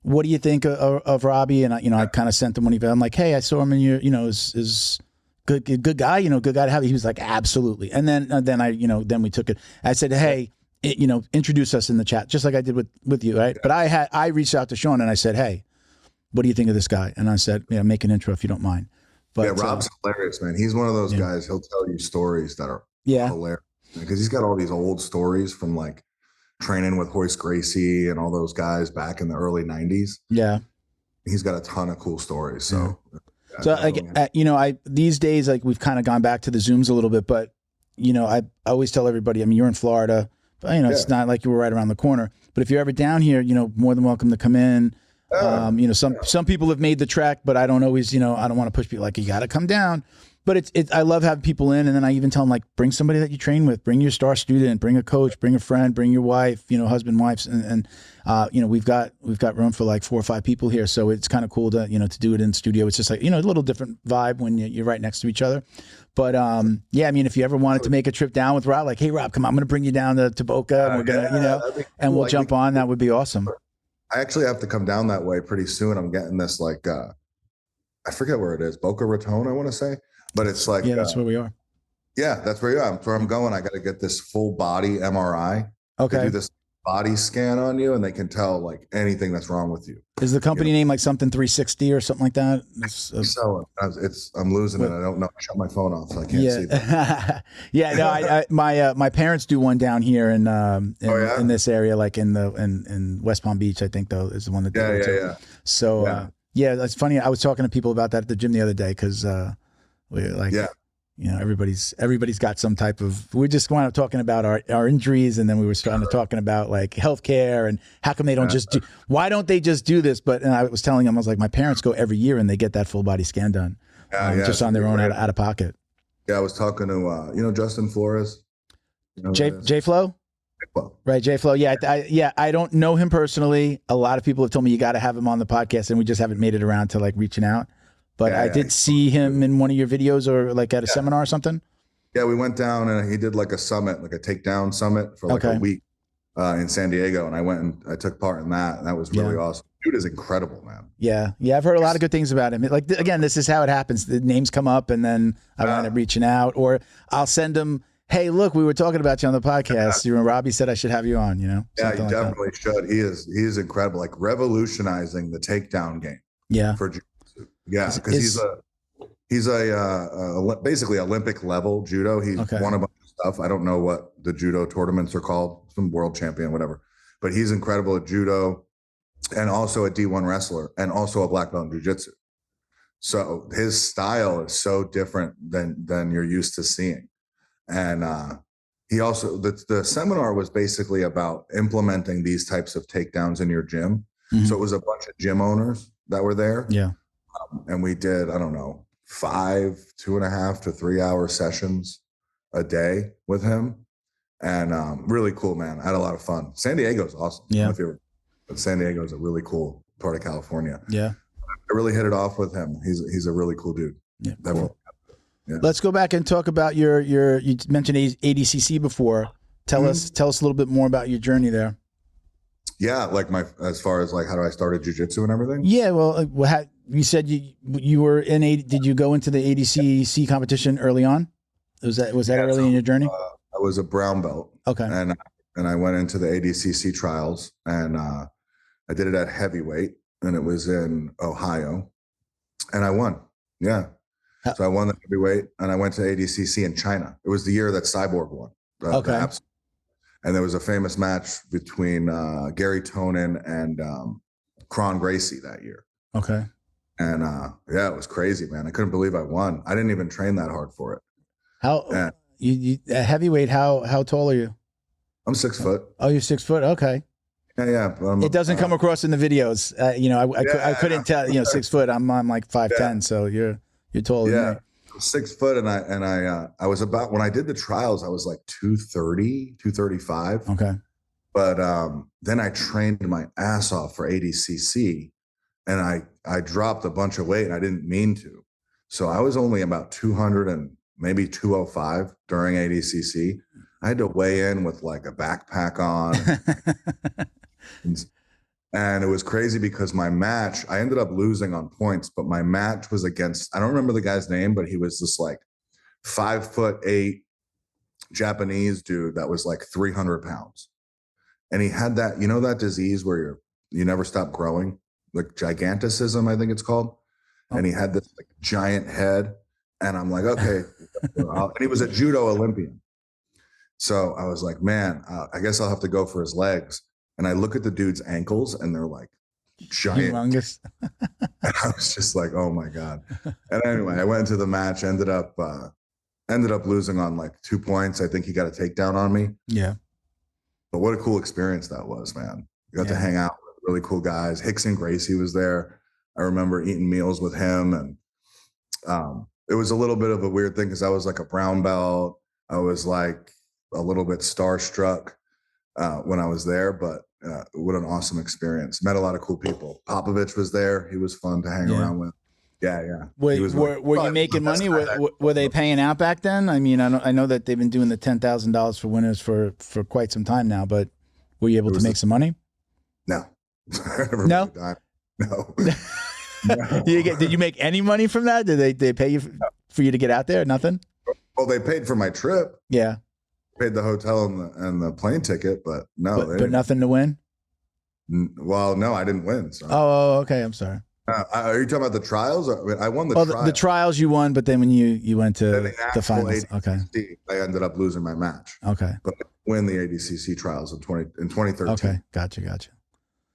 Speaker 1: what do you think of Robbie? And I kind of sent him when I'm like, hey, I saw him in your, is good guy, good guy to have. He was like, absolutely. And then we took it. I said, hey, introduce us in the chat, just like I did with you, right? But I reached out to Sean and I said, hey, what do you think of this guy? And I said, make an intro if you don't mind. But
Speaker 2: Rob's hilarious, man. He's one of those guys. He'll tell you stories that are hilarious because he's got all these old stories from like training with Royce Gracie and all those guys back in the early 90s. Yeah. He's got a ton of cool stories. So, these days, like we've kind of gone back to the Zooms a little bit, but, I always tell everybody, you're in Florida, but, it's not like you were right around the corner. But if you're ever down here, more than welcome to come in. Some people have made the trek, but I don't always, I don't want to push people like, you got to come down. But I love having people in, and then I even tell them, like, bring somebody that you train with, bring your star student, bring a coach, bring a friend, bring your wife, husband, wives, and we've got room for like 4 or 5 people here, so it's kind of cool to to do it in studio. It's just like a little different vibe when you're right next to each other. But if you ever wanted to make a trip down with Rob, like, hey Rob, come on, I'm gonna bring you down to Boca, and we're gonna and we'll jump on. That would be awesome. I actually have to come down that way pretty soon. I'm getting this like I forget where it is, Boca Raton, I want to say. But it's like
Speaker 1: that's where we are.
Speaker 2: Yeah, that's where you are. That's where I'm going. I got to get this full body MRI. Okay. They do this body scan on you, and they can tell like anything that's wrong with you.
Speaker 1: Is the company name like something 360 or something like that?
Speaker 2: I'm losing it. I don't know. I shut my phone off, so I can't see that.
Speaker 1: My parents do one down here in this area, like in West Palm Beach, I think, though, is the one that do it too. Yeah. So that's funny. I was talking to people about that at the gym the other day because we're like, everybody's got some type of. We just wound up talking about our injuries, and then we were starting to talking about like healthcare and how come they don't just do. Why don't they just do this? And I was telling them, I was like, my parents go every year and they get that full body scan done, just on their own out of pocket.
Speaker 2: Yeah, I was talking to Justin Flores,
Speaker 1: J Flow. Right, J Flow. Yeah, I don't know him personally. A lot of people have told me you got to have him on the podcast, and we just haven't made it around to like reaching out. But I did see him in one of your videos or like at a seminar or something.
Speaker 2: Yeah, we went down and he did like a summit, like a takedown summit for like a week in San Diego. And I went and I took part in that. And that was really awesome. Dude is incredible, man. Yeah. I've heard a lot of good things about him. Like, again, this is how it happens. The names come up and then I wind up reaching out, or I'll send him, hey, look, we were talking about you on the podcast. Robbie said I should have you on, Yeah, you like definitely should. He is incredible. Like revolutionizing the takedown game. Yeah. For jiu-jitsu. Yeah, because he's a basically Olympic level judo. He's won a bunch of stuff. I don't know what the judo tournaments are called, some world champion, whatever. But he's incredible at judo and also a D1 wrestler and also a black belt in jiu-jitsu. So his style is so different than you're used to seeing. And he also, the seminar was basically about implementing these types of takedowns in your gym. Mm-hmm. So it was a bunch of gym owners that were there. Yeah. And we did, I don't know, 5 2.5 to 3 hour sessions a day with him. And really cool, man. I had a lot of fun. San Diego's awesome. Yeah. But San Diego is a really cool part of California. Yeah. I really hit it off with him. He's a really cool dude. Yeah. Cool.
Speaker 1: Let's go back and talk about your you mentioned ADCC before. Tell us a little bit more about your journey there.
Speaker 2: Yeah, like as far as like how do I start jiu-jitsu and everything?
Speaker 1: Yeah, well, you said you were in did you go into the ADCC competition early on? Was that early in your journey?
Speaker 2: I was a brown belt.
Speaker 1: Okay.
Speaker 2: And I went into the ADCC trials, and I did it at heavyweight, and it was in Ohio, and I won. Yeah. So I won the heavyweight, and I went to ADCC in China. It was the year that Cyborg won.
Speaker 1: Okay.
Speaker 2: And there was a famous match between Gary Tonin and Royce Gracie that year.
Speaker 1: Okay.
Speaker 2: And it was crazy, man. I couldn't believe I won. I didn't even train that hard for it.
Speaker 1: How you at heavyweight? How tall are you?
Speaker 2: I'm 6 foot.
Speaker 1: Oh, you're 6 foot. Okay.
Speaker 2: Yeah.
Speaker 1: It doesn't come across in the videos. I couldn't tell. 6 foot. I'm like 5'10", so you're taller than me.
Speaker 2: 6 foot, and I was about, when I did the trials, I was like 230, 235.
Speaker 1: Okay.
Speaker 2: But then I trained my ass off for ADCC, and I dropped a bunch of weight, and I didn't mean to. So I was only about 200 and maybe 205 during ADCC. I had to weigh in with like a backpack on. And it was crazy because my match, I ended up losing on points, but my match was against, I don't remember the guy's name, but he was this like 5'8" Japanese dude that was like 300 pounds. And he had that, that disease where you never stop growing, like giganticism, I think it's called. And he had this like giant head. And I'm like, okay. And he was a judo Olympian. So I was like, man, I guess I'll have to go for his legs. And I look at the dude's ankles, and they're like giant.
Speaker 1: Humongous.
Speaker 2: And I was just like, oh my God. And anyway, I went into the match, ended up losing on like 2 points. I think he got a takedown on me.
Speaker 1: Yeah.
Speaker 2: But what a cool experience that was, man. You got to hang out with really cool guys. Rickson Gracie was there. I remember eating meals with him. And it was a little bit of a weird thing because I was like a brown belt. I was like a little bit starstruck when I was there, but what an awesome experience. Met a lot of cool people. Popovich was there. He was fun to hang around with. Yeah.
Speaker 1: Were you making money? Were they paying out back then? I mean, I know that they've been doing the $10,000 for winners for quite some time now, but were you able to make some money?
Speaker 2: No.
Speaker 1: No?
Speaker 2: No.
Speaker 1: Did you make any money from that? Did they pay you for you to get out there? Nothing?
Speaker 2: Well, they paid for my trip.
Speaker 1: Yeah.
Speaker 2: Paid the hotel and the plane ticket, but no.
Speaker 1: But nothing to win?
Speaker 2: Well, no, I didn't win. So.
Speaker 1: Oh, okay. I'm sorry.
Speaker 2: Are you talking about the trials? I won the trials.
Speaker 1: The trials you won, but then when you went to the finals,
Speaker 2: ADCC, I ended up losing my match.
Speaker 1: Okay.
Speaker 2: But I win the ADCC trials in 2013.
Speaker 1: Okay. Gotcha.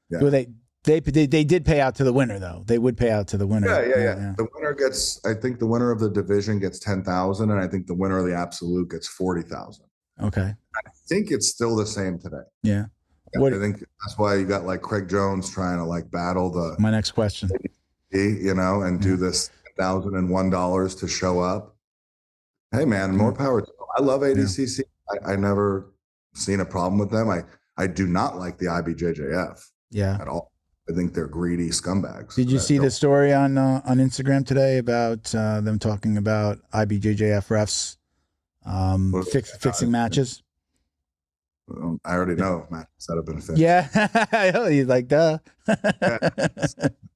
Speaker 2: Yeah.
Speaker 1: Well, they did pay out to the winner, though. They would pay out to the winner.
Speaker 2: Yeah. The winner gets, I think the winner of the division gets 10,000, and I think the winner of the absolute gets 40,000.
Speaker 1: Okay.
Speaker 2: I think it's still the same today.
Speaker 1: Yeah.
Speaker 2: I think that's why you got like Craig Jones trying to like battle
Speaker 1: my next question,
Speaker 2: and do this $1,001 to show up. Hey man, more power to them. I love ADCC. Yeah. I never seen a problem with them. I do not like the IBJJF at all. I think they're greedy scumbags.
Speaker 1: Did you see the story on Instagram today about them talking about IBJJF refs fixing matches?
Speaker 2: I already know matches that have been fixed.
Speaker 1: Yeah, he's like, duh.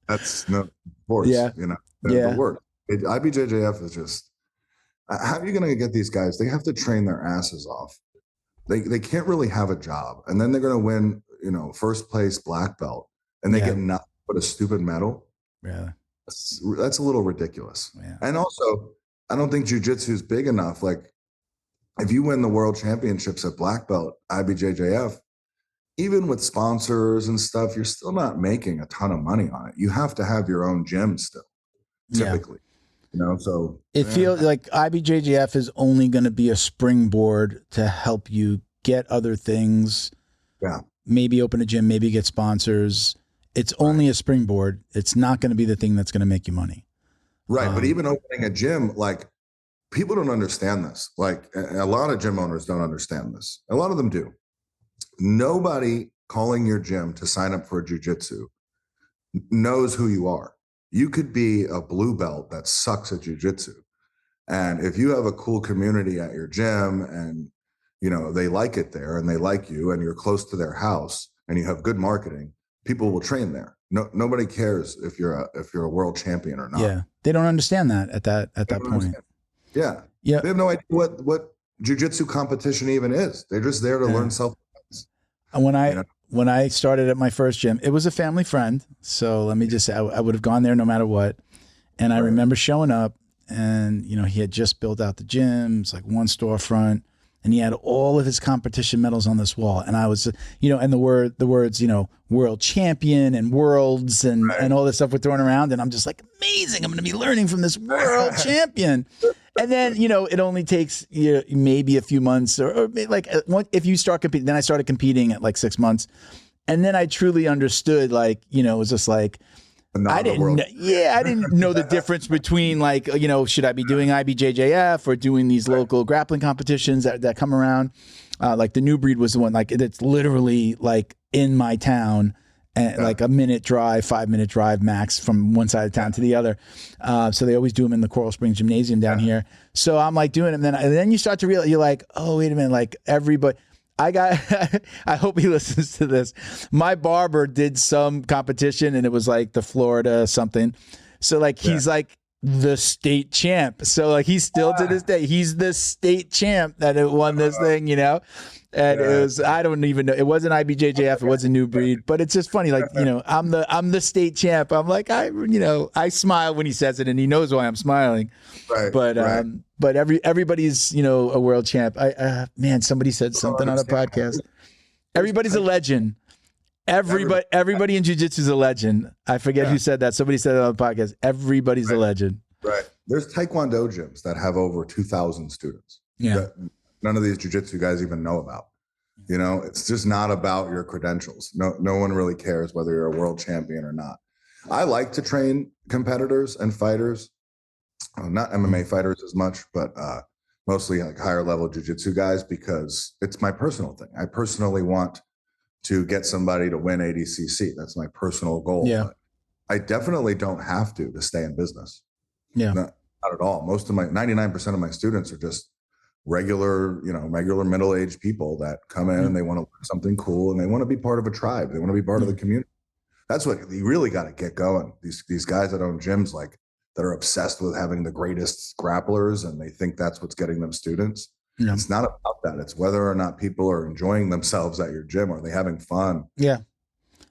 Speaker 2: That's no, of course.
Speaker 1: Yeah,
Speaker 2: the word. IBJJF is just. How are you going to get these guys? They have to train their asses off. They can't really have a job, and then they're going to win. First place black belt, and they get nothing but a stupid medal.
Speaker 1: Yeah,
Speaker 2: that's a little ridiculous.
Speaker 1: Yeah.
Speaker 2: And also, I don't think jiu-jitsu is big enough. Like, if you win the world championships at black belt, IBJJF, even with sponsors and stuff, you're still not making a ton of money on it. You have to have your own gym still, typically. So
Speaker 1: it feels like IBJJF is only going to be a springboard to help you get other things.
Speaker 2: Yeah.
Speaker 1: Maybe open a gym, maybe get sponsors. It's only a springboard. It's not going to be the thing that's going to make you money.
Speaker 2: Right. But even opening a gym, like, people don't understand this. Like, a lot of gym owners don't understand this. A lot of them do. Nobody calling your gym to sign up for jiu-jitsu knows who you are. You could be a blue belt that sucks at jiu-jitsu, And if you have a cool community at your gym and, you know, they like it there and they like you and you're close to their house and you have good marketing, people will train there. Nobody cares if you're a world champion or not.
Speaker 1: Yeah. They don't understand that at that point.
Speaker 2: Understand. Yeah.
Speaker 1: Yeah.
Speaker 2: They have no idea what jiu-jitsu competition even is. They're just there to learn self-defense.
Speaker 1: And when I started at my first gym, it was a family friend. So let me just say, I would have gone there no matter what. And I remember showing up and, you know, he had just built out the gym. It's like one storefront. And he had all of his competition medals on this wall. And I was, you know, and the words, you know, world champion and worlds and all this stuff were thrown around. And I'm just like, amazing. I'm going to be learning from this world champion. And then, you know, it only takes maybe a few months or like if you start competing, then I started competing at like 6 months. And then I truly understood, like, you know, it was just like, I didn't know the difference between, like, you know, should I be doing IBJJF or doing these local grappling competitions that come around? Like the New Breed was the one, like it's literally like in my town and like a 5-minute drive max from one side of town to the other. So they always do them in the Coral Springs Gymnasium down here. So I'm like doing them. And then you start to realize, you're like, oh, wait a minute. Like everybody, I hope he listens to this. My barber did some competition and it was like the Florida something. So like, he's like the state champ. So like, he's still to this day, he's the state champ that won this thing, you know? And it was, I don't even know. It wasn't IBJJF. It wasn't New Breed, but it's just funny. Like, you know, I'm the state champ. I'm like, I smile when he says it and he knows why I'm smiling. Right. But everybody's, you know, a world champ. Man, somebody said something on a podcast. Everybody's a legend. Everybody in jiu-jitsu is a legend. I forget who said that. Somebody said it on the podcast. Everybody's a legend.
Speaker 2: Right. There's Taekwondo gyms that have over 2,000 students.
Speaker 1: Yeah.
Speaker 2: That none of these jiu-jitsu guys even know about. You know, it's just not about your credentials. No one really cares whether you're a world champion or not. I like to train competitors and fighters, not MMA fighters as much, but mostly like higher level jiu-jitsu guys, because it's my personal thing. I personally want to get somebody to win ADCC. That's my personal goal.
Speaker 1: Yeah.
Speaker 2: But I definitely don't have to stay in business.
Speaker 1: Yeah.
Speaker 2: Not at all. 99% of my students are just regular middle-aged people that come in and they want to learn something cool and they want to be part of a tribe. They want to be part of the community. That's what you really got to get going. These guys that own gyms, like, that are obsessed with having the greatest grapplers and they think that's what's getting them students. Yeah. It's not about that. It's whether or not people are enjoying themselves at your gym. Are they having fun?
Speaker 1: Yeah.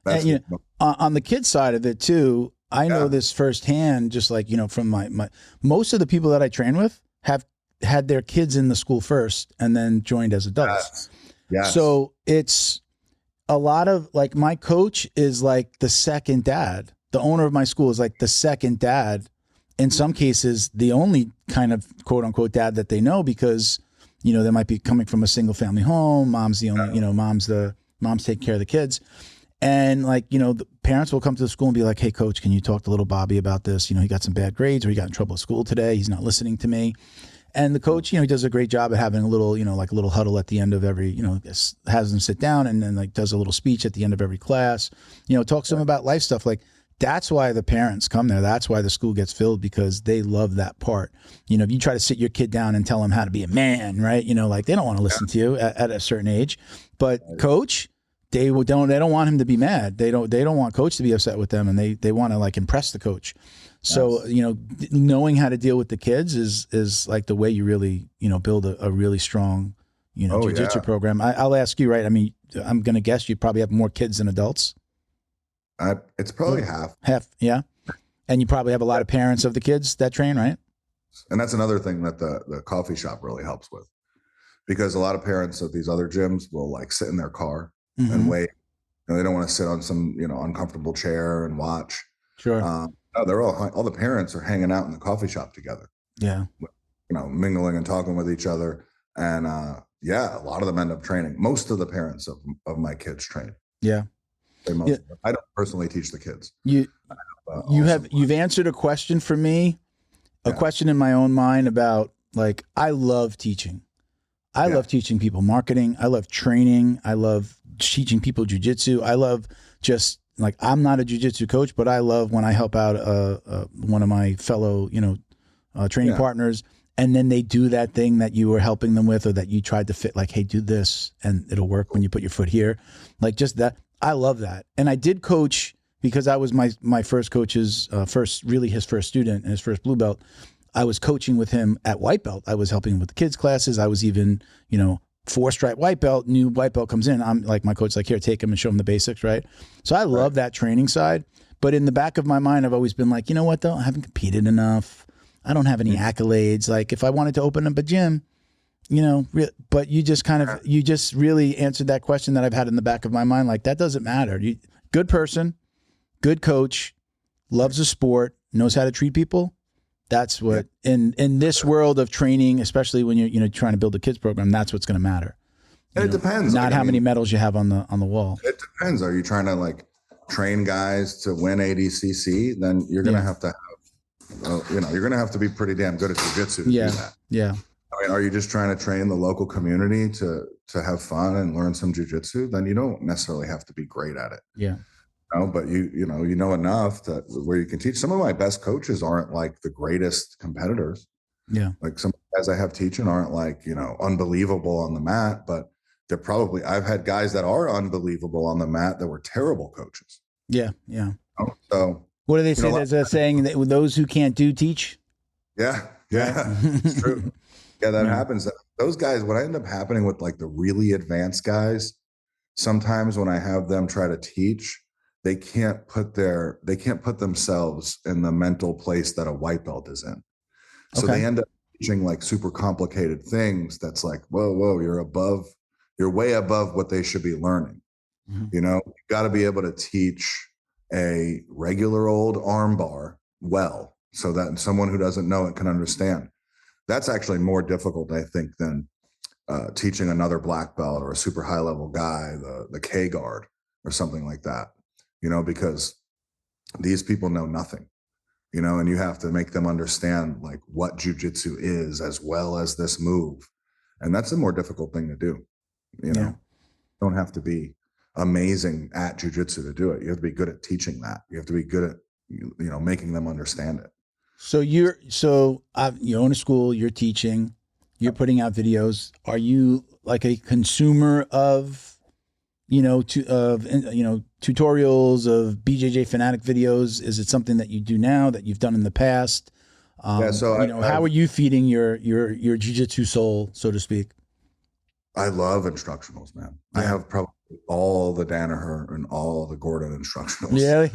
Speaker 2: That's
Speaker 1: and, on the kid side of it too, I know this firsthand, just like, you know, from my most of the people that I train with have had their kids in the school first and then joined as adults.
Speaker 2: Yes.
Speaker 1: So it's a lot of, like, my coach is like the second dad. The owner of my school is like the second dad. In some cases, the only kind of quote unquote dad that they know, because, you know, they might be coming from a single family home. Mom's the only, you know, mom's taking care of the kids. And, like, you know, the parents will come to the school and be like, hey, coach, can you talk to little Bobby about this? You know, he got some bad grades or he got in trouble at school today. He's not listening to me. And the coach, you know, he does a great job at having a little, you know, like a little huddle at the end of every, you know, has them sit down and then, like, does a little speech at the end of every class, you know, talks to them about life stuff. Like, that's why the parents come there. That's why the school gets filled, because they love that part. You know, if you try to sit your kid down and tell them how to be a man, right? You know, like, they don't want to listen to you at a certain age. But coach, they don't want him to be mad. They don't want coach to be upset with them, and they want to, like, impress the coach. So, you know, knowing how to deal with the kids is like the way you really, you know, build a really strong, you know, jiu-jitsu program. I'll ask you, right? I mean, I'm going to guess you probably have more kids than adults.
Speaker 2: It's probably half.
Speaker 1: Half, yeah. And you probably have a lot of parents of the kids that train, right?
Speaker 2: And that's another thing that the coffee shop really helps with, because a lot of parents of these other gyms will, like, sit in their car and wait. You know, they don't want to sit on some, you know, uncomfortable chair and watch.
Speaker 1: Sure.
Speaker 2: No, they're all the parents are hanging out in the coffee shop together.
Speaker 1: Yeah.
Speaker 2: You know, mingling and talking with each other. And a lot of them end up training. Most of the parents of my kids train.
Speaker 1: Yeah.
Speaker 2: I don't personally teach the kids.
Speaker 1: You've answered a question for me, a question in my own mind about, like, I love teaching. I love teaching people marketing. I love training. I love teaching people jiu-jitsu. I love just, like, I'm not a jiu-jitsu coach, but I love when I help out one of my fellow, you know, training partners, and then they do that thing that you were helping them with, or that you tried to fit, like, hey, do this and it'll work when you put your foot here. Like, just that. I love that. And I did coach, because I was my first coach's his first student and his first blue belt. I was coaching with him at white belt. I was helping him with the kids' classes. I was even, 4-stripe white belt, new white belt comes in. I'm like, my coach's like, here, take him and show him the basics, right? So I love that training side. But in the back of my mind, I've always been like, you know what, though? I haven't competed enough. I don't have any accolades. Like, if I wanted to open up a gym, but you just really answered that question that I've had in the back of my mind. Like, that doesn't matter. Good person, good coach, loves the sport, knows how to treat people. That's what in this world of training, especially when you're trying to build a kids program, that's what's going to matter.
Speaker 2: And it depends.
Speaker 1: Not how many medals you have on the wall.
Speaker 2: It depends. Are you trying to like train guys to win ADCC? Then you're going to have to have, you're going to have to be pretty damn good at jiu-jitsu to do that. Yeah. I mean, are you just trying to train the local community to have fun and learn some jiu-jitsu? Then you don't necessarily have to be great at it.
Speaker 1: Yeah.
Speaker 2: But you know enough that where you can teach. Some of my best coaches aren't like the greatest competitors.
Speaker 1: Yeah.
Speaker 2: Like some guys I have teaching aren't like, unbelievable on the mat, but I've had guys that are unbelievable on the mat that were terrible coaches.
Speaker 1: Yeah. Yeah.
Speaker 2: So
Speaker 1: what do they say? There's a saying that those who can't do, teach.
Speaker 2: Yeah. Yeah. It's true. Yeah, that happens. Those guys, what end up happening with like the really advanced guys, sometimes when I have them try to teach, they can't put themselves in the mental place that a white belt is in. So they end up teaching like super complicated things. That's like, whoa, you're way above what they should be learning. Mm-hmm. You got to be able to teach a regular old arm bar well, so that someone who doesn't know it can understand. That's actually more difficult, I think, than teaching another black belt or a super high level guy, the K guard or something like that, because these people know nothing, and you have to make them understand like what jujitsu is as well as this move. And that's a more difficult thing to do. You don't have to be amazing at jujitsu to do it. You have to be good at teaching that. You have to be good at, making them understand it.
Speaker 1: So you own a school, you're teaching, you're putting out videos. Are you like a consumer of, tutorials of BJJ Fanatic videos? Is it something that you do now that you've done in the past? How are you feeding your jiu-jitsu soul, so to speak?
Speaker 2: I love instructionals, man. Yeah. I have probably all the Danaher and all the Gordon instructionals.
Speaker 1: Really?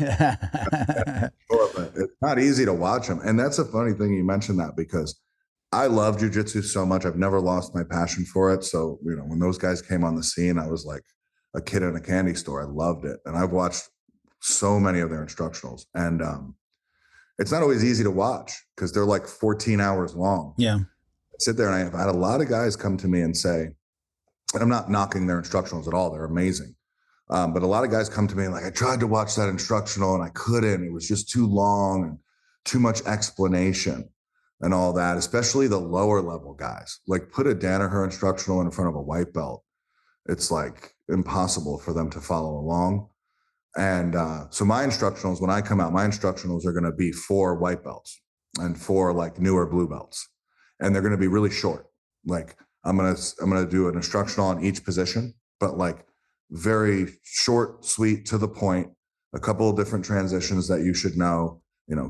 Speaker 2: But it's not easy to watch them. And that's a funny thing you mentioned that, because I love jiu-jitsu so much. I've never lost my passion for it. So, when those guys came on the scene, I was like a kid in a candy store. I loved it. And I've watched so many of their instructionals. And it's not always easy to watch because they're like 14 hours long.
Speaker 1: Yeah.
Speaker 2: I sit there and I've had a lot of guys come to me and say, and I'm not knocking their instructionals at all. They're amazing. But a lot of guys come to me and like, I tried to watch that instructional and I couldn't. It was just too long and too much explanation and all that, especially the lower level guys. Like, put a Danaher instructional in front of a white belt. It's like impossible for them to follow along. And so my instructionals, when I come out, my instructionals are going to be for white belts and for like newer blue belts. And they're going to be really short. Like, I'm gonna do an instructional on each position, but like very short, sweet, to the point. A couple of different transitions that you should know.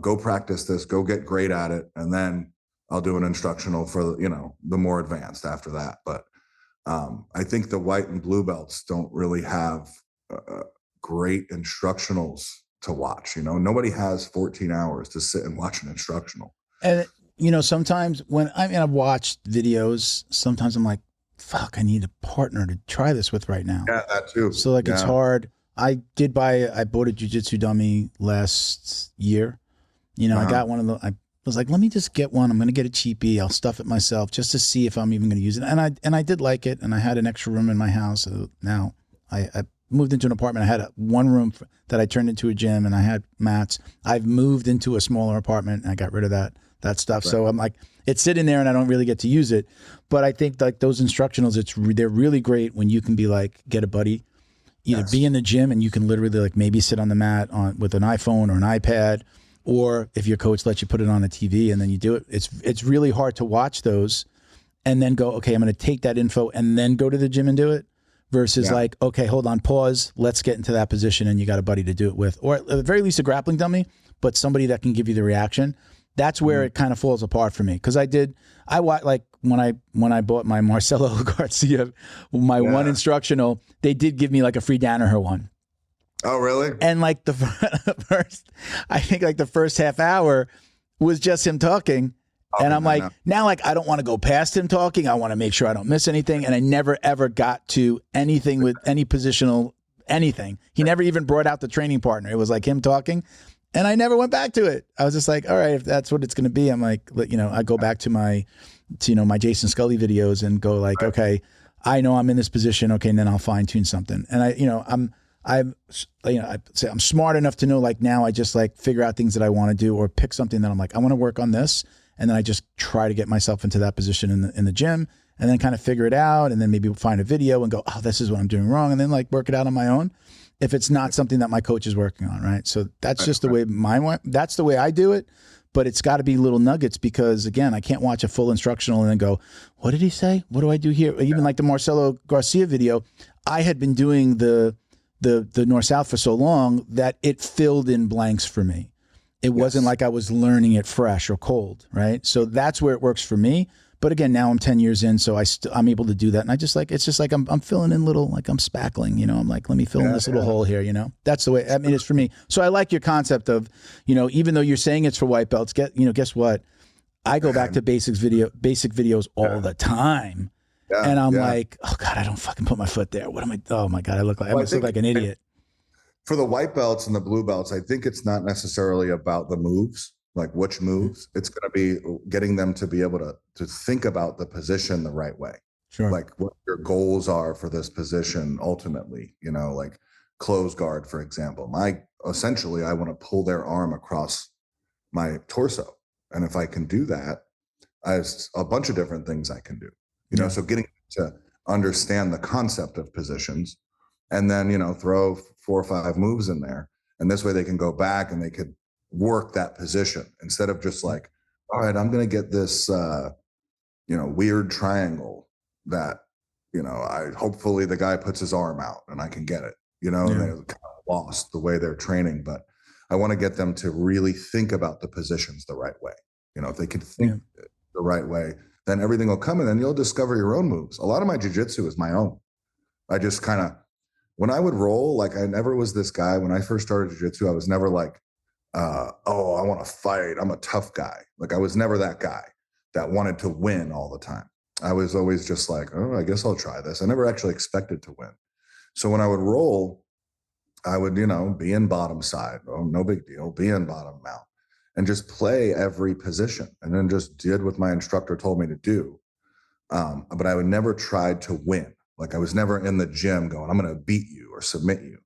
Speaker 2: Go practice this, go get great at it, and then I'll do an instructional for the more advanced after that. But I think the white and blue belts don't really have great instructionals to watch. Nobody has 14 hours to sit and watch an instructional.
Speaker 1: And sometimes when I've watched videos, sometimes I'm like, fuck, I need a partner to try this with right now.
Speaker 2: Yeah, that too.
Speaker 1: So like, it's hard. I bought a jiu-jitsu dummy last year. I got one of the, I was like, let me just get one. I'm going to get a cheapie. I'll stuff it myself just to see if I'm even going to use it. And I did like it. And I had an extra room in my house. So now I moved into an apartment. I had one room that I turned into a gym and I had mats. I've moved into a smaller apartment and I got rid of that stuff. Right. So I'm like, it's sitting there and I don't really get to use it. But I think like those instructionals, they're really great when you can be like, get a buddy, either be in the gym and you can literally like maybe sit on the mat with an iPhone or an iPad, or if your coach lets you put it on the TV and then you do it, it's really hard to watch those and then go, okay, I'm going to take that info and then go to the gym and do it versus like, okay, hold on, pause, let's get into that position and you got a buddy to do it with, or at the very least a grappling dummy, but somebody that can give you the reaction. That's where it kind of falls apart for me. Cause I watched like when I bought my Marcelo Garcia, my one instructional, they did give me like a free Danaher one.
Speaker 2: Oh, really?
Speaker 1: And like the first, I think like the first half hour was just him talking. And I'm like, now like, I don't want to go past him talking. I want to make sure I don't miss anything. And I never, ever got to anything with any positional, anything. He never even brought out the training partner. It was like him talking. And I never went back to it. I was just like, all right, if that's what it's going to be, I'm like, I go back to my Jason Scully videos and go like, okay, I know I'm in this position. Okay. And then I'll fine tune something. And I'm smart enough to know like now I just like figure out things that I want to do or pick something that I'm like, I want to work on this. And then I just try to get myself into that position in the gym and then kind of figure it out. And then maybe find a video and go, oh, this is what I'm doing wrong. And then like work it out on my own. If it's not something that my coach is working on, right? So that's just the way that's the way I do it. But it's got to be little nuggets because again, I can't watch a full instructional and then go, what did he say? What do I do here? Even like the Marcelo Garcia video, I had been doing the North-South for so long that it filled in blanks for me. It wasn't like I was learning it fresh or cold, right? So that's where it works for me. But again, now I'm 10 years in, so I'm able to do that. And I just like, it's just like I'm filling in little, like I'm spackling, I'm like, let me fill in this little hole here, That's the way, it's for me. So I like your concept of, even though you're saying it's for white belts, guess what? I go back to basic videos all the time. Yeah, and I'm like, oh God, I don't fucking put my foot there. What am I? Oh my God, I look like an idiot.
Speaker 2: For the white belts and the blue belts, I think it's not necessarily about the moves, like which moves. It's going to be getting them to be able to think about the position the right way.
Speaker 1: Sure.
Speaker 2: Like what your goals are for this position ultimately, like close guard, for example. Essentially, I want to pull their arm across my torso. And if I can do that, I have a bunch of different things I can do. So getting to understand the concept of positions and then, throw 4 or 5 moves in there. And this way they can go back and they could work that position instead of just like, all right, I'm going to get this, weird triangle that, hopefully the guy puts his arm out and I can get it, and they're kind of lost the way they're training. But I want to get them to really think about the positions the right way. If they can think the right way, then everything will come and then you'll discover your own moves. A lot of my jiu-jitsu is my own. I just kind of, when I would roll, like I never was this guy. When I first started jiu-jitsu, I was never like, I want to fight. I'm a tough guy. Like I was never that guy that wanted to win all the time. I was always just like, oh, I guess I'll try this. I never actually expected to win. So when I would roll, I would, be in bottom side. Oh, no big deal. Be in bottom mount and just play every position and then just did what my instructor told me to do. But I would never try to win. Like I was never in the gym going, I'm going to beat you or submit you.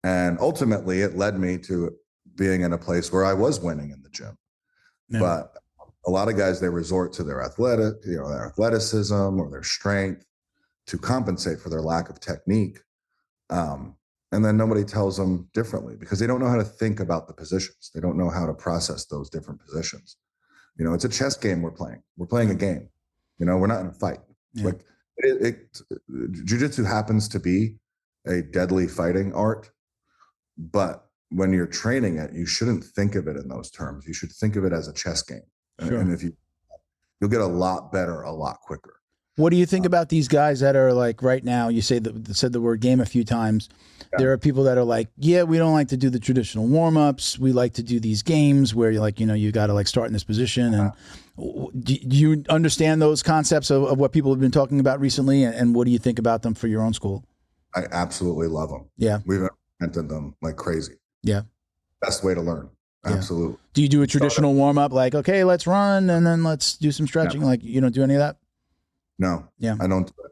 Speaker 2: And ultimately it led me to being in a place where I was winning in the gym. Yeah. But a lot of guys, they resort to their their athleticism or their strength to compensate for their lack of technique. And then nobody tells them differently because they don't know how to think about the positions. They don't know how to process those different positions. It's a chess game we're playing. We're playing a game. We're not in a fight. Yeah. Like jiu-jitsu happens to be a deadly fighting art, but when you're training it, you shouldn't think of it in those terms. You should think of it as a chess game. Sure. And if you'll get a lot better, a lot quicker.
Speaker 1: What do you think about these guys that are like right now, you said the word game a few times. Yeah. There are people that are like, yeah, we don't like to do the traditional warm-ups. We like to do these games where you're like, you got to like start in this position. And do you understand those concepts of what people have been talking about recently? And what do you think about them for your own school?
Speaker 2: I absolutely love them.
Speaker 1: Yeah.
Speaker 2: We've implemented them like crazy.
Speaker 1: Yeah.
Speaker 2: Best way to learn. Absolutely.
Speaker 1: Do you do a traditional warm-up like, okay, let's run and then let's do some stretching? Yeah. Like you don't do any of that?
Speaker 2: No.
Speaker 1: Yeah.
Speaker 2: I don't do it.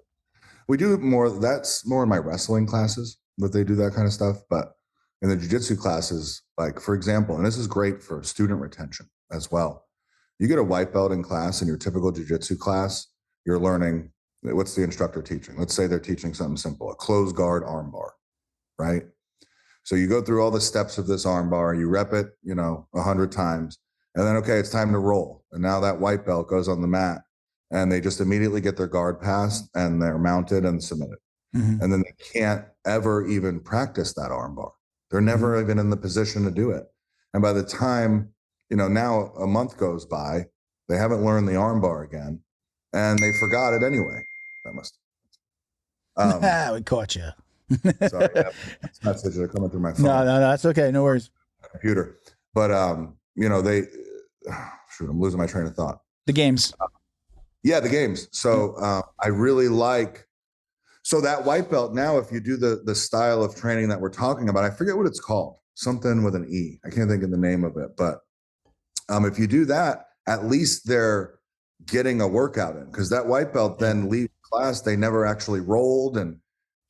Speaker 2: We do more, that's more in my wrestling classes that they do that kind of stuff. But in the jiu-jitsu classes, like for example, and this is great for student retention as well. You get a white belt in class in your typical jiu-jitsu class, you're learning, what's the instructor teaching? Let's say they're teaching something simple, a closed guard arm bar, right? So you go through all the steps of this arm bar, you rep it, 100 times, and then, okay, it's time to roll. And now that white belt goes on the mat and they just immediately get their guard passed and they're mounted and submitted.
Speaker 1: Mm-hmm.
Speaker 2: And then they can't ever even practice that arm bar. They're never even in the position to do it. And by the time, now a month goes by, they haven't learned the arm bar again and they forgot it anyway. That must.
Speaker 1: We caught you.
Speaker 2: Sorry, messages are coming through my phone.
Speaker 1: No, that's okay. No worries.
Speaker 2: Computer, but they. Shoot, I'm losing my train of thought.
Speaker 1: The games.
Speaker 2: The games. So I really like. So that white belt now, if you do the style of training that we're talking about, I forget what it's called. Something with an E. I can't think of the name of it, but if you do that, at least they're getting a workout in, because that white belt then leaves class. They never actually rolled, and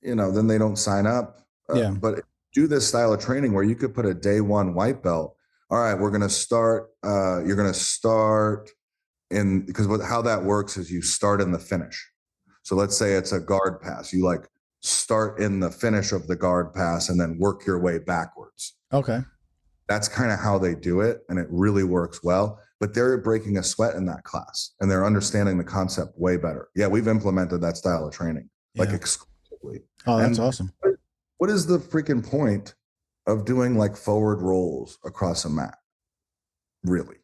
Speaker 2: then they don't sign up. But do this style of training where you could put a day one white belt. All right, we're going to start. You're going to start in, because how that works is you start in the finish. So let's say it's a guard pass. You start in the finish of the guard pass and then work your way backwards.
Speaker 1: Okay.
Speaker 2: That's kind of how they do it. And it really works well, but they're breaking a sweat in that class and they're understanding the concept way better. Yeah. We've implemented that style of training, exclusively.
Speaker 1: Oh, that's awesome.
Speaker 2: What is the freaking point of doing forward rolls across a mat? Really?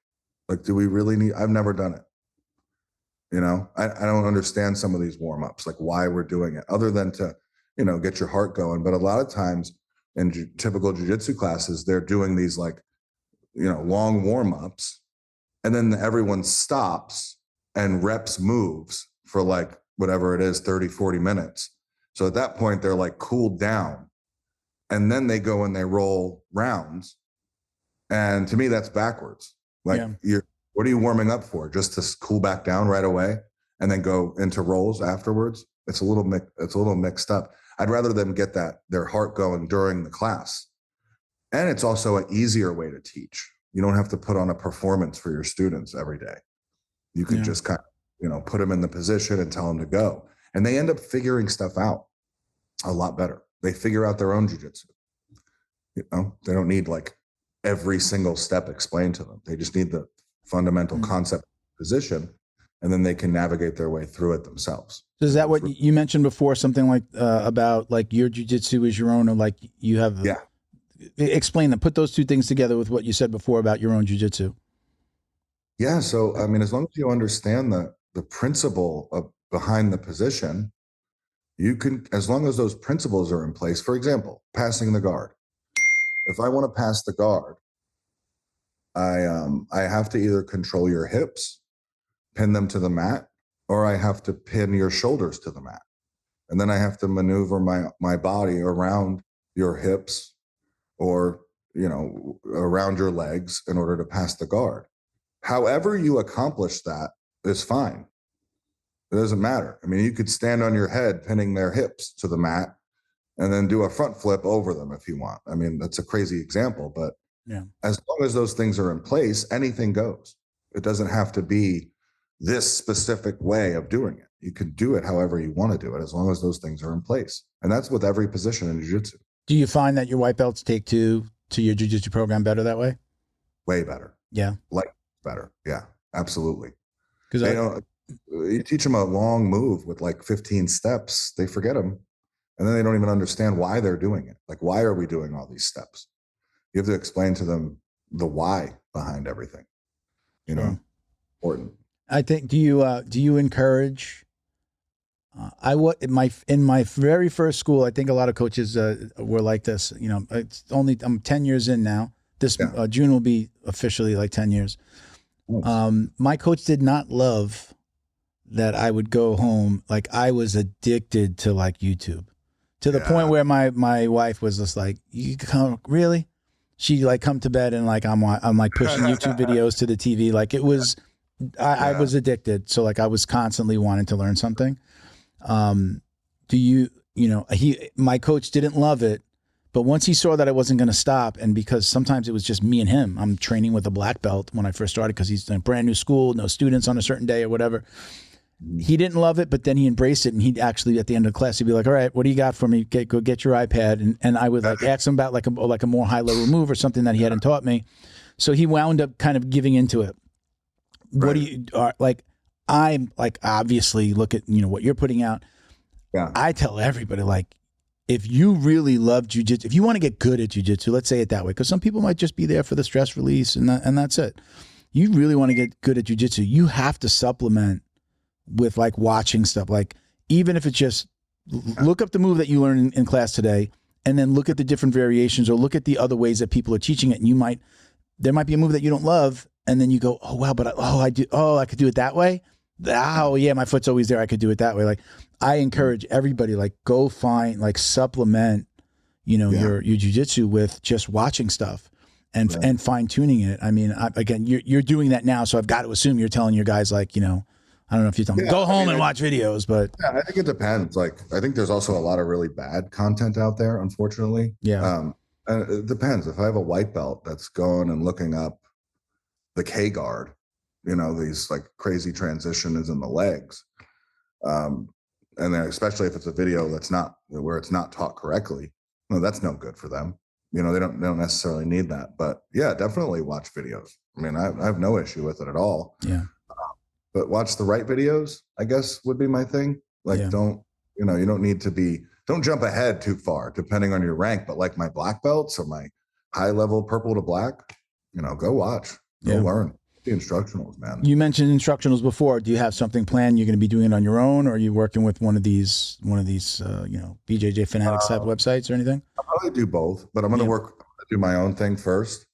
Speaker 2: Do we really need, I've never done it. I don't understand some of these warm-ups, why we're doing it, other than to, get your heart going. But a lot of times in typical jiu-jitsu classes, they're doing these long warm-ups, and then everyone stops and reps moves for whatever it is, 30, 40 minutes. So at that point, they're cooled down, and then they go and they roll rounds. And to me, that's backwards. What are you warming up for? Just to cool back down right away and then go into rolls afterwards? It's a little mixed up. I'd rather them get their heart going during the class. And it's also an easier way to teach. You don't have to put on a performance for your students every day. You can just kind of, put them in the position and tell them to go. And they end up figuring stuff out a lot better. They figure out their own jiu-jitsu. They don't need every single step explained to them. They just need the fundamental concept position, and then they can navigate their way through it themselves.
Speaker 1: Is that what you mentioned before? Something about your jiu-jitsu is your own, or you have? Explain that. Put those two things together with what you said before about your own jiu-jitsu.
Speaker 2: Yeah. So, as long as you understand the principle behind the position, you can, as long as those principles are in place. For example, passing the guard. If I want to pass the guard, I have to either control your hips, pin them to the mat, or I have to pin your shoulders to the mat. And then I have to maneuver my body around your hips or, around your legs in order to pass the guard. However you accomplish that is fine. It doesn't matter. You could stand on your head pinning their hips to the mat and then do a front flip over them if you want. That's a crazy example, but as long as those things are in place, anything goes. It doesn't have to be this specific way of doing it. You can do it however you want to do it, as long as those things are in place. And that's with every position in jiu-jitsu. Do
Speaker 1: you find that your white belts take to your jiu-jitsu program better that way?
Speaker 2: Way better.
Speaker 1: Yeah.
Speaker 2: Better. Yeah, absolutely. Because you teach them a long move with 15 steps, they forget them. And then they don't even understand why they're doing it. Why are we doing all these steps? You have to explain to them the why behind everything. Important. I think. Do you encourage?
Speaker 1: In my very first school, I think a lot of coaches were like this. I'm 10 years in now. This June will be officially 10 years. Nice. My coach did not love that I would go home. I was addicted to YouTube. To the point where my wife was just you come, really? She come to bed and I'm pushing YouTube videos to the TV. It was, I was addicted. So I was constantly wanting to learn something. My coach didn't love it, but once he saw that I wasn't going to stop, and because sometimes it was just me and him, I'm training with a black belt when I first started, because he's in a brand new school, no students on a certain day or whatever. he didn't love it, but then he embraced it, and he'd actually at the end of the class, he'd be like, all right, what do you got for me? Go get your iPad. And I would like ask him about like a more high level move or something that he hadn't taught me. So he wound up kind of giving into it. What do you like? I'm like, obviously look at, what you're putting out.
Speaker 2: Yeah.
Speaker 1: I tell everybody, like, if you really love jiu-jitsu, if you want to get good at jiu-jitsu, let's say it that way, because some people might just be there for the stress release and that's it. You really want to get good at jiu-jitsu, you have to supplement with like watching stuff. Like, even if it's just look up the move that you learned in class today, and then look at the different variations or look at the other ways that people are teaching it. And there might be a move that you don't love, and then you go, oh wow, but I could do it that way. Oh yeah, my foot's always there. I could do it that way. Like, I encourage everybody, like, go find, like, supplement, your jiu-jitsu with just watching stuff and fine tuning it. I mean, again, you're doing that now, so I've got to assume you're telling your guys, like, I don't know if you're telling them, go home and watch videos, but
Speaker 2: I think it depends. Like, I think there's also a lot of really bad content out there, unfortunately.
Speaker 1: Yeah.
Speaker 2: And it depends. If I have a white belt that's going and looking up the K guard, these like crazy transitions in the legs, and then especially if it's a video that's not where it's not taught correctly, that's no good for them. They don't necessarily need that. But yeah, definitely watch videos. I mean, I have no issue with it at all.
Speaker 1: Yeah.
Speaker 2: But watch the right videos, I guess, would be my thing. Like, you don't need to don't jump ahead too far depending on your rank. But like my black belts or my high level purple to black, go watch, go learn. The instructionals, man. You mentioned
Speaker 1: instructionals before. Do you have something planned? You're going to be doing it on your own, or are you working with one of these BJJ Fanatics type websites or anything?
Speaker 2: I'll probably do both, but I'm going to do my own thing first,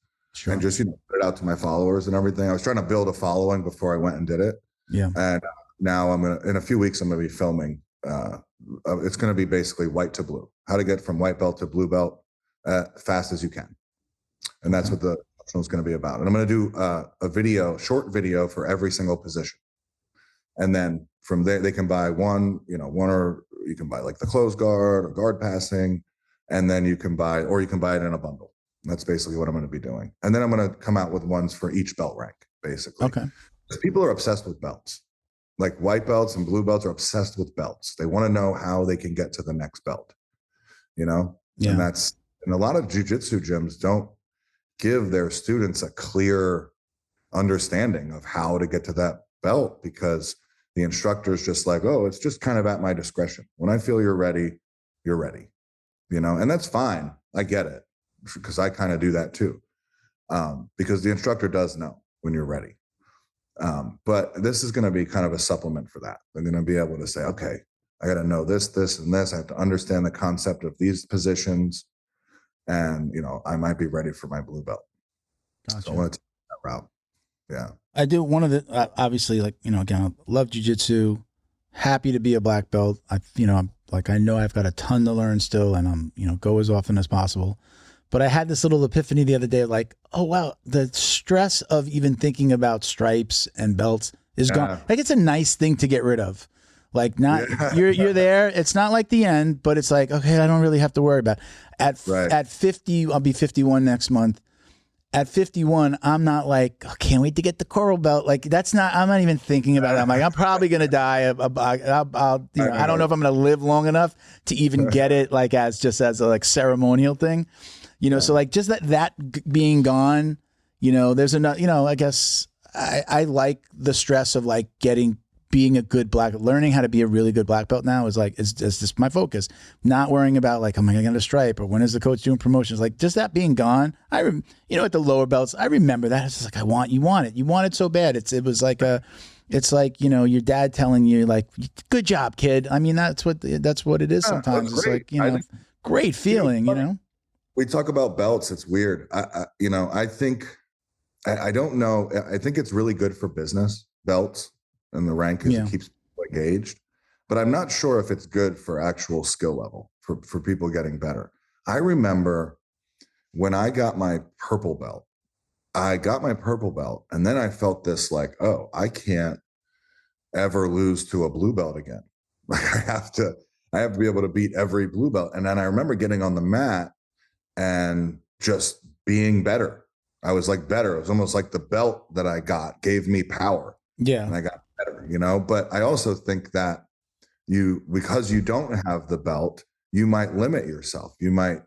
Speaker 2: and just put it out to my followers and everything. I was trying to build a following before I went and did it.
Speaker 1: Yeah.
Speaker 2: And now in a few weeks, I'm going to be filming. It's going to be basically white to blue, how to get from white belt to blue belt fast as you can, and that's what the is going to be about. And I'm going to do a short video for every single position. And then from there, they can buy one, or you can buy like the close guard or guard passing. And then you can buy it in a bundle. That's basically what I'm going to be doing. And then I'm going to come out with ones for each belt rank, basically.
Speaker 1: Okay. Because
Speaker 2: people are obsessed with belts. Like white belts and blue belts are obsessed with belts. They want to know how they can get to the next belt, Yeah. And a lot of jiu-jitsu gyms don't give their students a clear understanding of how to get to that belt, because the instructor's just like, oh, it's just kind of at my discretion. When I feel you're ready, you're ready, and that's fine. I get it, because I kind of do that too, because the instructor does know when you're ready. But this is going to be kind of a supplement for that. They're going to be able to say, okay, I got to know this, this, and this. I have to understand the concept of these positions. And, I might be ready for my blue belt.
Speaker 1: Gotcha.
Speaker 2: So I want to take that route. Yeah.
Speaker 1: I do. One of the, obviously, like, again, I love jiu-jitsu, happy to be a black belt. I know I've got a ton to learn still, and I'm, go as often as possible. But I had this little epiphany the other day, like, oh, wow, the stress of even thinking about stripes and belts is gone. Like, it's a nice thing to get rid of. Like, you're there. It's not like the end, but it's like, okay, I don't really have to worry about it. At 50, I'll be 51 next month. At 51, I'm not like, oh, can't wait to get the coral belt. Like, I'm not even thinking about it. I'm like, I'm probably going to die. I don't know if I'm going to live long enough to even get it, like, as a like ceremonial thing, so like just that being gone, there's enough, I guess I like the stress of like being a good learning how to be a really good black belt now is just my focus. Not worrying about like, am I going to get a stripe, or when is the coach doing promotions? Like, just that being gone. At the lower belts, I remember that. It's just like, you want it so bad. It was like your dad telling you like, good job, kid. I mean, that's what it is sometimes. It's like, great feeling,
Speaker 2: We talk about belts. It's weird. I think, I don't know. I think it's really good for business belts. And the rank it keeps people engaged, but I'm not sure if it's good for actual skill level for people getting better. I remember when I got my purple belt, and then I felt this like, oh, I can't ever lose to a blue belt again. Like, I have to be able to beat every blue belt. And then I remember getting on the mat and just being better. I was like better. It was almost like the belt that I got gave me power.
Speaker 1: Yeah.
Speaker 2: And I got better. better, but I also think that because you don't have the belt, you might limit yourself. You might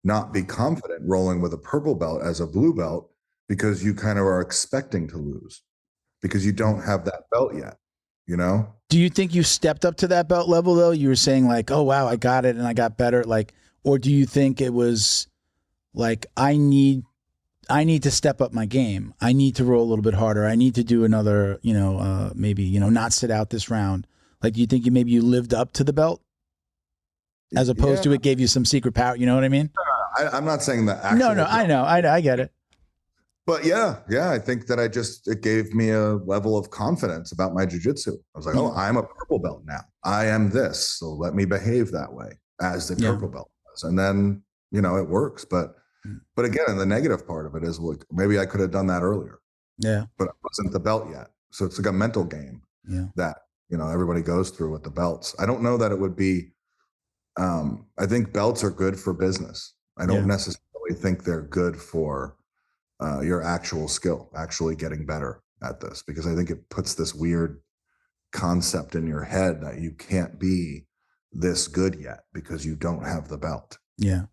Speaker 2: not be confident rolling with a purple belt as a blue belt because you kind of are expecting to lose because you don't have that belt yet,
Speaker 1: Do you think you stepped up to that belt level though? You were saying like, oh wow, I got it and I got better. Like, or do you think it was like, I need to step up my game. I need to roll a little bit harder. I need to do another, maybe, not sit out this round. Like, do you think maybe you lived up to the belt as opposed to it gave you some secret power? You know what I mean?
Speaker 2: I'm not saying that.
Speaker 1: No, I know. I get it.
Speaker 2: But yeah, I think that it gave me a level of confidence about my jiu-jitsu. I was like, oh, I'm a purple belt now. I am this. So let me behave that way as the purple belt does. And then, it works. But again, and the negative part of it is, look, maybe I could have done that earlier. Yeah. But I wasn't the belt yet. So it's like a mental game that, everybody goes through with the belts. I don't know that it would be, I think belts are good for business. I don't necessarily think they're good for your actual skill, actually getting better at this, because I think it puts this weird concept in your head that you can't be this good yet because you don't have the belt. Yeah.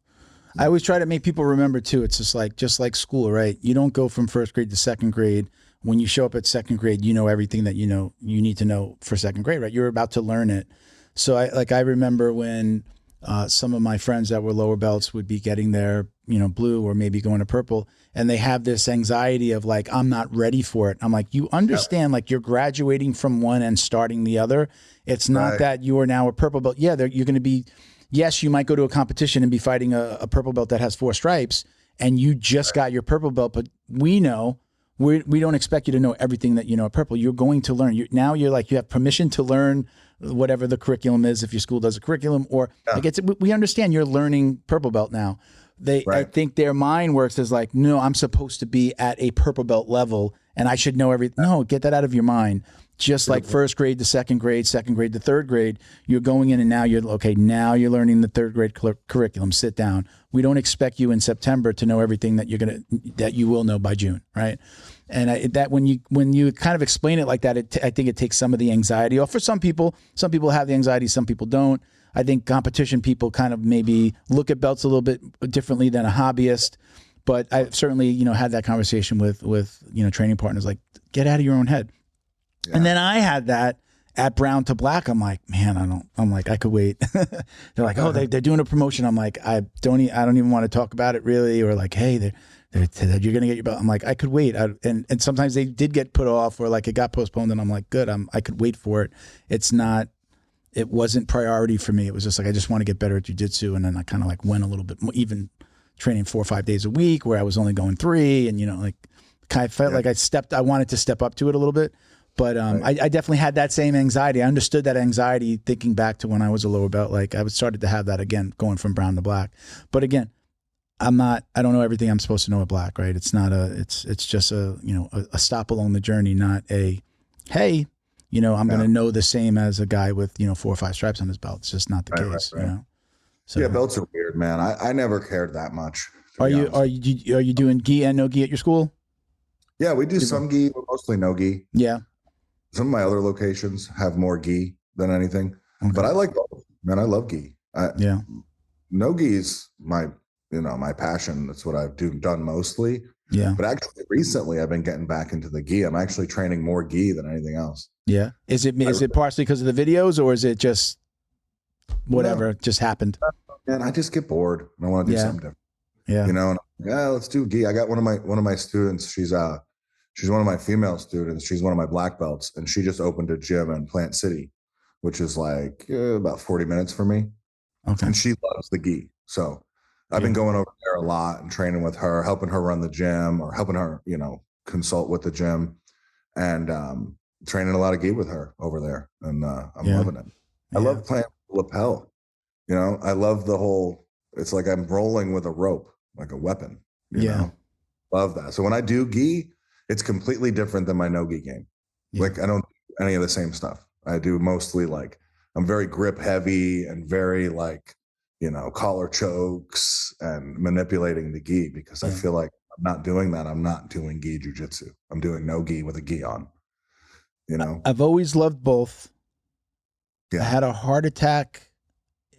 Speaker 2: I always try to make people remember too. It's just like school, right? You don't go from first grade to second grade. When you show up at second grade, you know everything that you need to know for second grade, right? You're about to learn it. So I remember when some of my friends that were lower belts would be getting their, blue or maybe going to purple, and they have this anxiety of like, I'm not ready for it. I'm like, you understand, like you're graduating from one and starting the other. It's not that you are now a purple belt. Yeah, you're going to be, yes, you might go to a competition and be fighting a purple belt that has 4 stripes and you just got your purple belt, but we don't expect you to know everything that you know at purple. You're going to learn. You have permission to learn whatever the curriculum is if your school does a curriculum, or we understand you're learning purple belt now. I think their mind works as like, no, I'm supposed to be at a purple belt level and I should know everything. No, get that out of your mind. Just like first grade to second grade to third grade, you're going in and now you're learning the third grade curriculum. Sit down. We don't expect you in September to know everything that you will know by June, right? And that when you kind of explain it like that, I think it takes some of the anxiety off. For some people have the anxiety, some people don't. I think competition people kind of maybe look at belts a little bit differently than a hobbyist. But I've certainly, had that conversation with training partners, like, get out of your own head. Yeah. And then I had that at brown to black. I'm like, man, I could wait. They're like, oh, they're doing a promotion. I'm like, I don't even want to talk about it really. Or like, hey, you're going to get your belt. I'm like, I could wait. And sometimes they did get put off or like it got postponed. And I'm like, good, I could wait for it. It wasn't priority for me. It was just like, I just want to get better at jiu-jitsu. And then I kind of like went a little bit more, even training 4 or 5 days a week where I was only going 3. And, kind of felt like I wanted to step up to it a little bit. But I definitely had that same anxiety. I understood that anxiety thinking back to when I was a lower belt. Like I started to have that again, going from brown to black. But again, I don't know everything I'm supposed to know at black, right? It's not it's just a stop along the journey, not a, hey, I'm going to know the same as a guy with, 4 or 5 stripes on his belt. It's just not the case, So yeah, belts are weird, man. I never cared that much. Are you doing gi and no gi at your school? Yeah, we do some gi, but mostly no gi. Yeah. Some of my other locations have more gi than anything, but I like both, man. I love gi. No gi is my passion. That's what I've done mostly. Yeah. But actually recently I've been getting back into the gi. I'm actually training more gi than anything else. Yeah. Is it partially because of the videos or is it just whatever just happened? Man, I just get bored and I want to do something different. Yeah. Let's do gi. I got one of my students. She's one of my female students. She's one of my black belts, and she just opened a gym in Plant City, which is like about 40 minutes for me. Okay. And she loves the gi. So I've been going over there a lot and training with her, helping her run the gym or helping her, consult with the gym and training a lot of gi with her over there. And I'm loving it. I love playing lapel. I love the whole, it's like I'm rolling with a rope, like a weapon. You know? Love that. So when I do gi, it's completely different than my no-gi game. Yeah. Like I don't do any of the same stuff. I do mostly like, I'm very grip heavy and very like, collar chokes and manipulating the gi because I feel like I'm not doing that. I'm not doing gi jiu-jitsu. I'm doing no-gi with a gi on. you know?
Speaker 1: I've always loved both.
Speaker 2: Yeah.
Speaker 1: I had a heart attack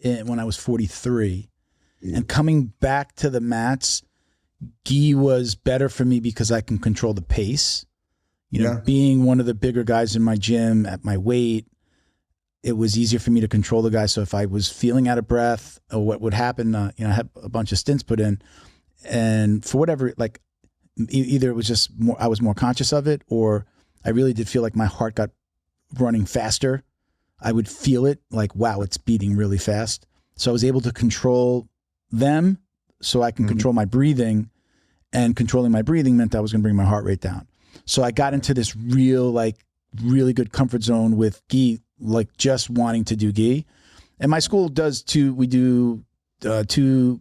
Speaker 1: when I was 43.
Speaker 2: Yeah.
Speaker 1: And coming back to the mats, gi was better for me because I can control the pace. You know, being one of the bigger guys in my gym at my weight, it was easier for me to control the guy. So if I was feeling out of breath, or what would happen, you know, I had a bunch of stints put in, and for whatever, like either it was just more, I was more conscious of it, or I really did feel like my heart got running faster. I would feel it like, wow, it's beating really fast. So I was able to control them so I can control my breathing, and controlling my breathing meant I was going to bring my heart rate down. So I got into this really good comfort zone with gi, like just wanting to do gi. And my school does we do two,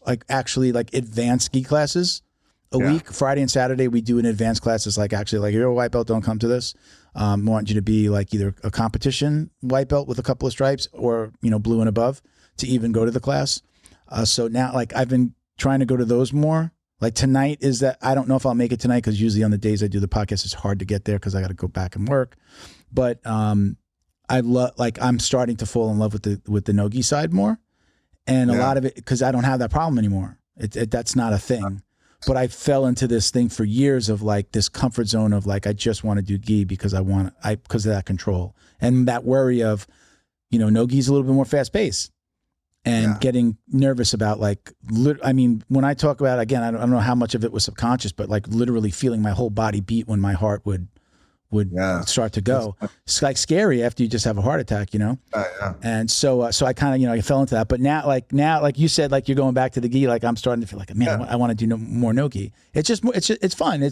Speaker 1: like actually like advanced gi classes a week. Friday and Saturday, we do an advanced classes, like actually like, you're a white belt, don't come to this. I want you to be like either a competition white belt with a couple of stripes, or, you know, blue and above to even go to the class. So now, like, I've been trying to go to those more. Like tonight is that, I don't know if I'll make it tonight, because usually on the days I do the podcast, it's hard to get there because I got to go back and work. But I love, like, I'm starting to fall in love with the no-gi side more, and a lot of it because I don't have that problem anymore. That's not a thing. But I fell into this thing for years of like this comfort zone of like, I just want to do gi because because of that control and that worry of, you know, no gi's a little bit more fast paced. And getting nervous about like, I mean, when I talk about, again, I don't know how much of it was subconscious, but like literally feeling my whole body beat when my heart would start to go. It's like scary after you just have a heart attack, you know? And so I kind of, you know, I fell into that. But now, like you said, like you're going back to the gi, like I'm starting to feel like, man, I want to do more no gi. It's just, it's fun. I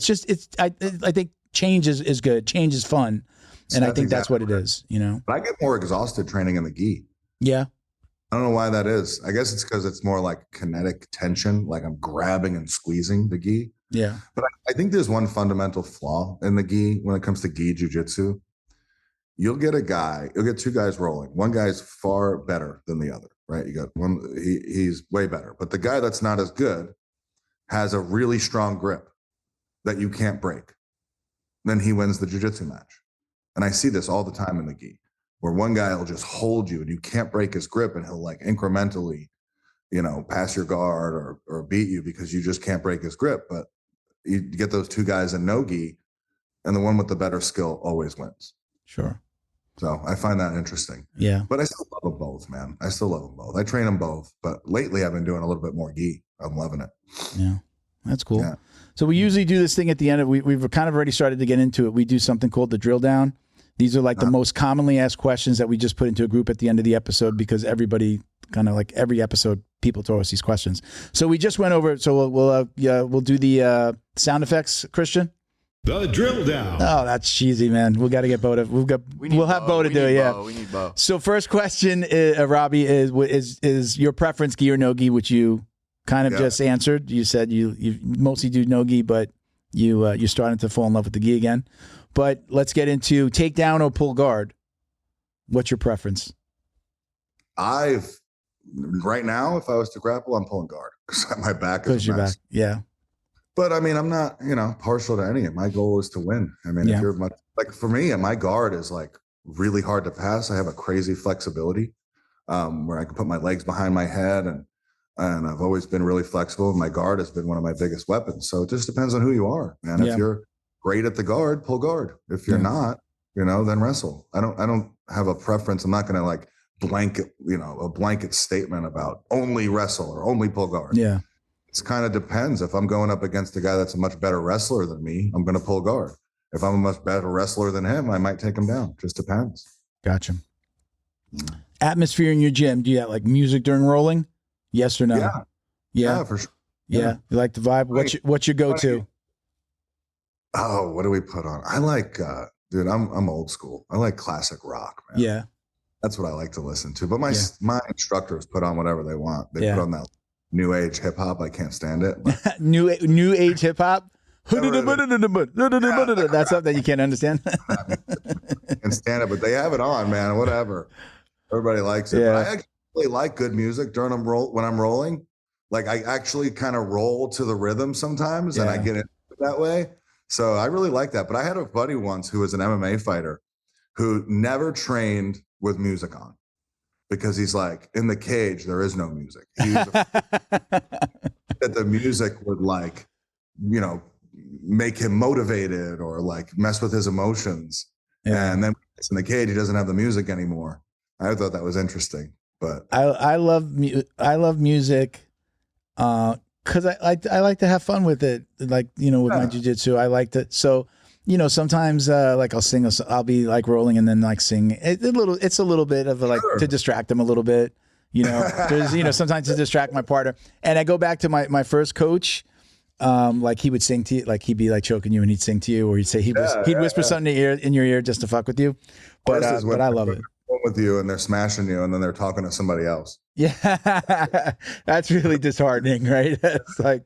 Speaker 1: think change is good. Change is fun. And I think that's what it is, you know?
Speaker 2: But I get more exhausted training in the gi.
Speaker 1: Yeah.
Speaker 2: I don't know why that is. I guess it's because it's more like kinetic tension, like I'm grabbing and squeezing the gi.
Speaker 1: Yeah.
Speaker 2: But I think there's one fundamental flaw in the gi when it comes to gi jiu-jitsu. You'll get two guys rolling. One guy's far better than the other, right? You got one, he's way better. But the guy that's not as good has a really strong grip that you can't break. Then he wins the jiu-jitsu match. And I see this all the time in the gi, where one guy will just hold you and you can't break his grip, and he'll like incrementally, you know, pass your guard or beat you because you just can't break his grip. But you get those two guys in no-gi, and the one with the better skill always wins.
Speaker 1: Sure.
Speaker 2: So I find that interesting. Yeah. But I still love them both, man. I still love them both. I train them both. But lately I've been doing a little bit more gi. I'm loving it.
Speaker 1: Yeah. That's cool. Yeah. So we usually do this thing at the end of, we've kind of already started to get into it. We do something called the drill down. These are like the most commonly asked questions that we just put into a group at the end of the episode, because everybody kind of like every episode, people throw us these questions. So we just went over it. So we'll do the sound effects, Christian.
Speaker 4: The drill down.
Speaker 1: Oh, that's cheesy, man. We got to get Bo to. We'll have Bo to do it. Yeah.
Speaker 5: We need Bo.
Speaker 1: So first question, Robbie, is your preference gi or no gi, which you kind of just answered. You said you mostly do no gi, but you're starting to fall in love with the gi again. But let's get into takedown or pull guard. What's your preference?
Speaker 2: Right now, if I was to grapple, I'm pulling guard because my back is
Speaker 1: your back. Yeah.
Speaker 2: But I mean, I'm not, partial to any of it. My goal is to win. I mean, if you're like for me, my guard is like really hard to pass. I have a crazy flexibility where I can put my legs behind my head, and I've always been really flexible. My guard has been one of my biggest weapons. So it just depends on who you are, man. If you're great at the guard, pull guard. If you're not, then wrestle. I don't have a preference. I'm not going to like a blanket statement about only wrestle or only pull guard.
Speaker 1: Yeah.
Speaker 2: It kind of depends. If I'm going up against a guy that's a much better wrestler than me, I'm going to pull guard. If I'm a much better wrestler than him, I might take him down. Just depends.
Speaker 1: Gotcha. Atmosphere in your gym. Do you have like music during rolling? Yes or no?
Speaker 2: Yeah, for sure.
Speaker 1: Yeah. You like the vibe? What's your go-to?
Speaker 2: Oh, what do we put on? I like, dude, I'm old school. I like classic rock, man.
Speaker 1: Yeah.
Speaker 2: That's what I like to listen to. But my instructors put on whatever they want. They put on that new age hip hop. I can't stand it.
Speaker 1: New age hip hop. That's something you can't understand.
Speaker 2: I can stand it, but they have it on, man. Whatever. Everybody likes it. But I actually like good music during when I'm rolling. Like I actually kind of roll to the rhythm sometimes, and I get it that way. So I really like that. But I had a buddy once who was an MMA fighter who never trained with music on because he's like, in the cage, there is no music. He was that the music would like, you know, make him motivated or like mess with his emotions. Yeah. And then when it's in the cage, he doesn't have the music anymore. I thought that was interesting. But
Speaker 1: I love music because I like to have fun with it. Like, you know, with my jiu-jitsu, I like to. So, you know, sometimes like I'll be like rolling and then like sing it's a little bit of like to distract them a little bit. You know, there's, you know, sometimes to distract my partner. And I go back to my first coach. Like he would sing to you, like he'd be like choking you and he'd sing to you, or he'd say he'd whisper something in your ear just to fuck with you. But I love it.
Speaker 2: With you and they're smashing you and then they're talking to somebody else.
Speaker 1: Yeah, that's really disheartening, right? It's like,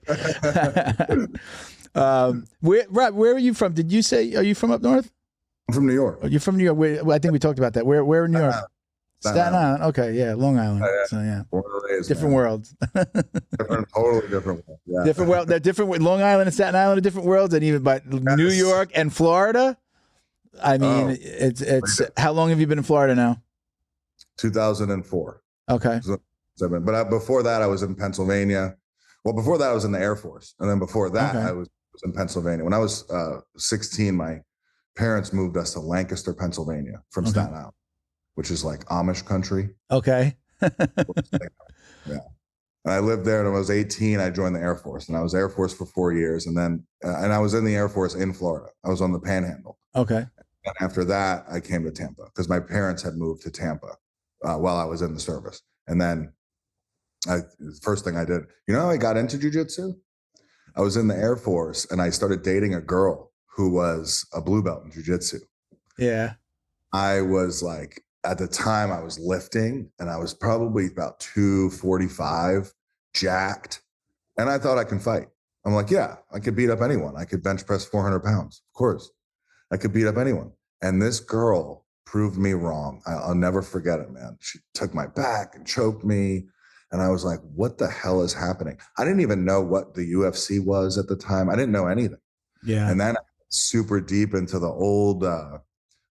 Speaker 1: Rob, where are you from? Did you say, are you from up north?
Speaker 2: I'm from New York.
Speaker 1: Are you from New York? I think we talked about that. Where in New York? Staten Island. Okay, yeah, Long Island. So yeah, different worlds.
Speaker 2: Totally different world. Yeah.
Speaker 1: Different world. They're different. Long Island and Staten Island are different worlds, and even by New York and Florida. I mean, it's. How long have you been in Florida now?
Speaker 2: 2004.
Speaker 1: Okay.
Speaker 2: But before that, I was in Pennsylvania. Well, before that, I was in the Air Force, and then before that, I was in Pennsylvania. When I was 16, my parents moved us to Lancaster, Pennsylvania, from Staten Island, which is like Amish country.
Speaker 1: Okay.
Speaker 2: Yeah. And I lived there, and when I was 18, I joined the Air Force, and I was Air Force for 4 years, and then and I was in the Air Force in Florida. I was on the Panhandle.
Speaker 1: Okay.
Speaker 2: And after that, I came to Tampa because my parents had moved to Tampa while I was in the service. And then the first thing I did, you know how I got into jiu-jitsu? I was in the Air Force and I started dating a girl who was a blue belt in jiu-jitsu.
Speaker 1: Yeah.
Speaker 2: I was like, at the time I was lifting and I was probably about 245, jacked. And I thought I can fight. I'm like, yeah, I could beat up anyone. I could bench press 400 pounds. Of course, I could beat up anyone. And this girl proved me wrong. I'll never forget it, man. She took my back and choked me. And I was like, what the hell is happening? I didn't even know what the UFC was at the time. I didn't know anything.
Speaker 1: Yeah.
Speaker 2: And then I got super deep into the old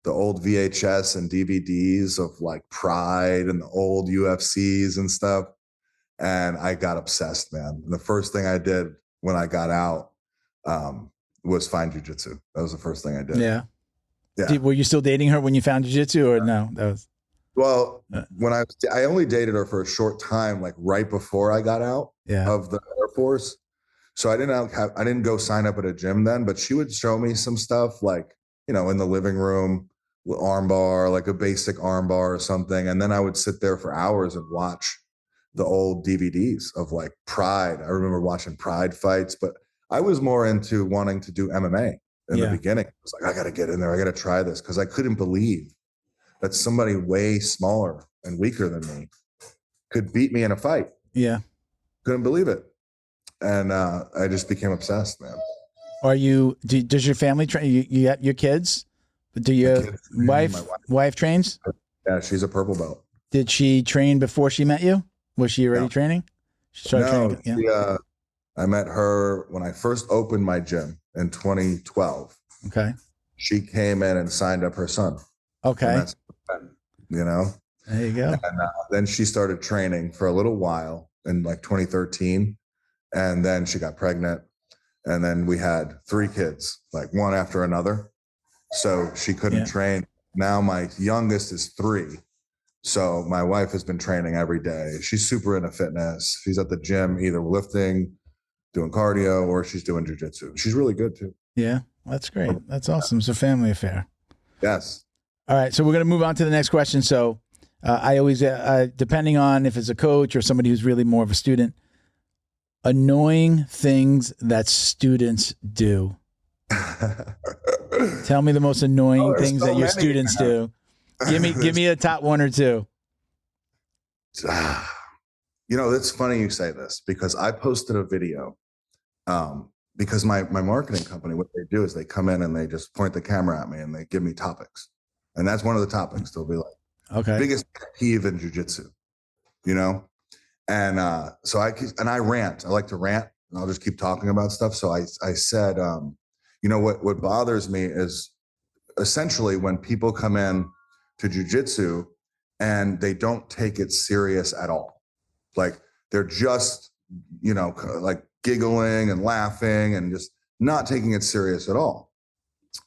Speaker 2: VHS and DVDs of like Pride and the old UFCs and stuff. And I got obsessed, man. And the first thing I did when I got out was find jiu-jitsu. That was the first thing I did.
Speaker 1: Yeah. Were you still dating her when you found jiu-jitsu or no? That was.
Speaker 2: Well, when I only dated her for a short time, like right before I got out of the Air Force. So I didn't go sign up at a gym then, but she would show me some stuff like, you know, in the living room, arm bar, like a basic arm bar or something. And then I would sit there for hours and watch the old DVDs of like Pride. I remember watching Pride fights, but I was more into wanting to do MMA in the beginning. I was like, I got to get in there. I got to try this because I couldn't believe that somebody way smaller and weaker than me could beat me in a fight.
Speaker 1: Yeah.
Speaker 2: Couldn't believe it. And I just became obsessed, man.
Speaker 1: Does your family train? You have your kids? Do your wife trains?
Speaker 2: Yeah, she's a purple belt.
Speaker 1: Did she train before she met you? Was she already training? She started training.
Speaker 2: I met her when I first opened my gym in 2012.
Speaker 1: Okay.
Speaker 2: She came in and signed up her son.
Speaker 1: Okay.
Speaker 2: You know?
Speaker 1: There you go.
Speaker 2: And then she started training for a little while in like 2013. And then she got pregnant. And then we had 3 kids, like one after another. So she couldn't train. Now my youngest is 3. So my wife has been training every day. She's super into fitness. She's at the gym, either lifting, doing cardio, or she's doing jiu-jitsu. She's really good too.
Speaker 1: Yeah, that's great. That's awesome. It's a family affair.
Speaker 2: Yes.
Speaker 1: All right. So we're going to move on to the next question. So I always, depending on if it's a coach or somebody who's really more of a student, annoying things that students do. Tell me the most annoying things that your students do. Give me a top 1 or 2.
Speaker 2: You know, it's funny you say this because I posted a video because my marketing company, what they do is they come in and they just point the camera at me and they give me topics. And that's one of the topics. They'll be like, biggest pet peeve in jiu-jitsu, you know? And so I rant. I like to rant and I'll just keep talking about stuff. So I said, you know, what bothers me is essentially when people come in to jujitsu and they don't take it serious at all. Like they're just, you know, like giggling and laughing and just not taking it serious at all.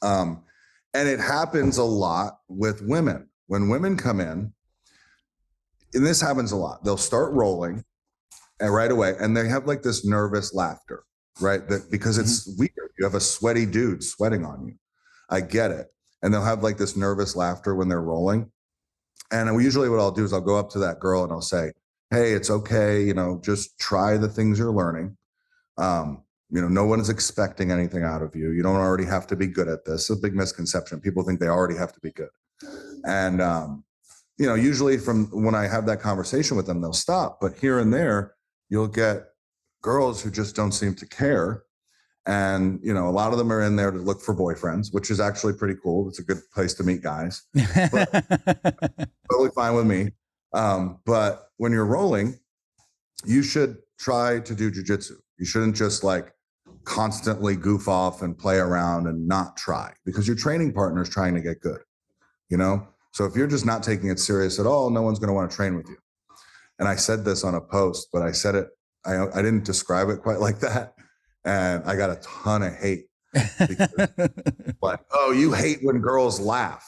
Speaker 2: And it happens a lot with women. When women come in, and this happens a lot, they'll start rolling and right away, and they have like this nervous laughter, right? That because it's weird. You have a sweaty dude sweating on you. I get it. And they'll have like this nervous laughter when they're rolling. And usually what I'll do is I'll go up to that girl and I'll say, hey, it's okay. You know, just try the things you're learning. You know, no one is expecting anything out of you. You don't already have to be good at this. It's a big misconception. People think they already have to be good. And, you know, usually from when I have that conversation with them, they'll stop. But here and there, you'll get girls who just don't seem to care. And, you know, a lot of them are in there to look for boyfriends, which is actually pretty cool. It's a good place to meet guys. But totally fine with me. But when you're rolling, you should try to do jujitsu. You shouldn't just like constantly goof off and play around and not try, because your training partner is trying to get good, you know? So if you're just not taking it serious at all, no one's going to want to train with you. And I said this on a post, but I said it, I didn't describe it quite like that. And I got a ton of hate. Like, oh, you hate when girls laugh.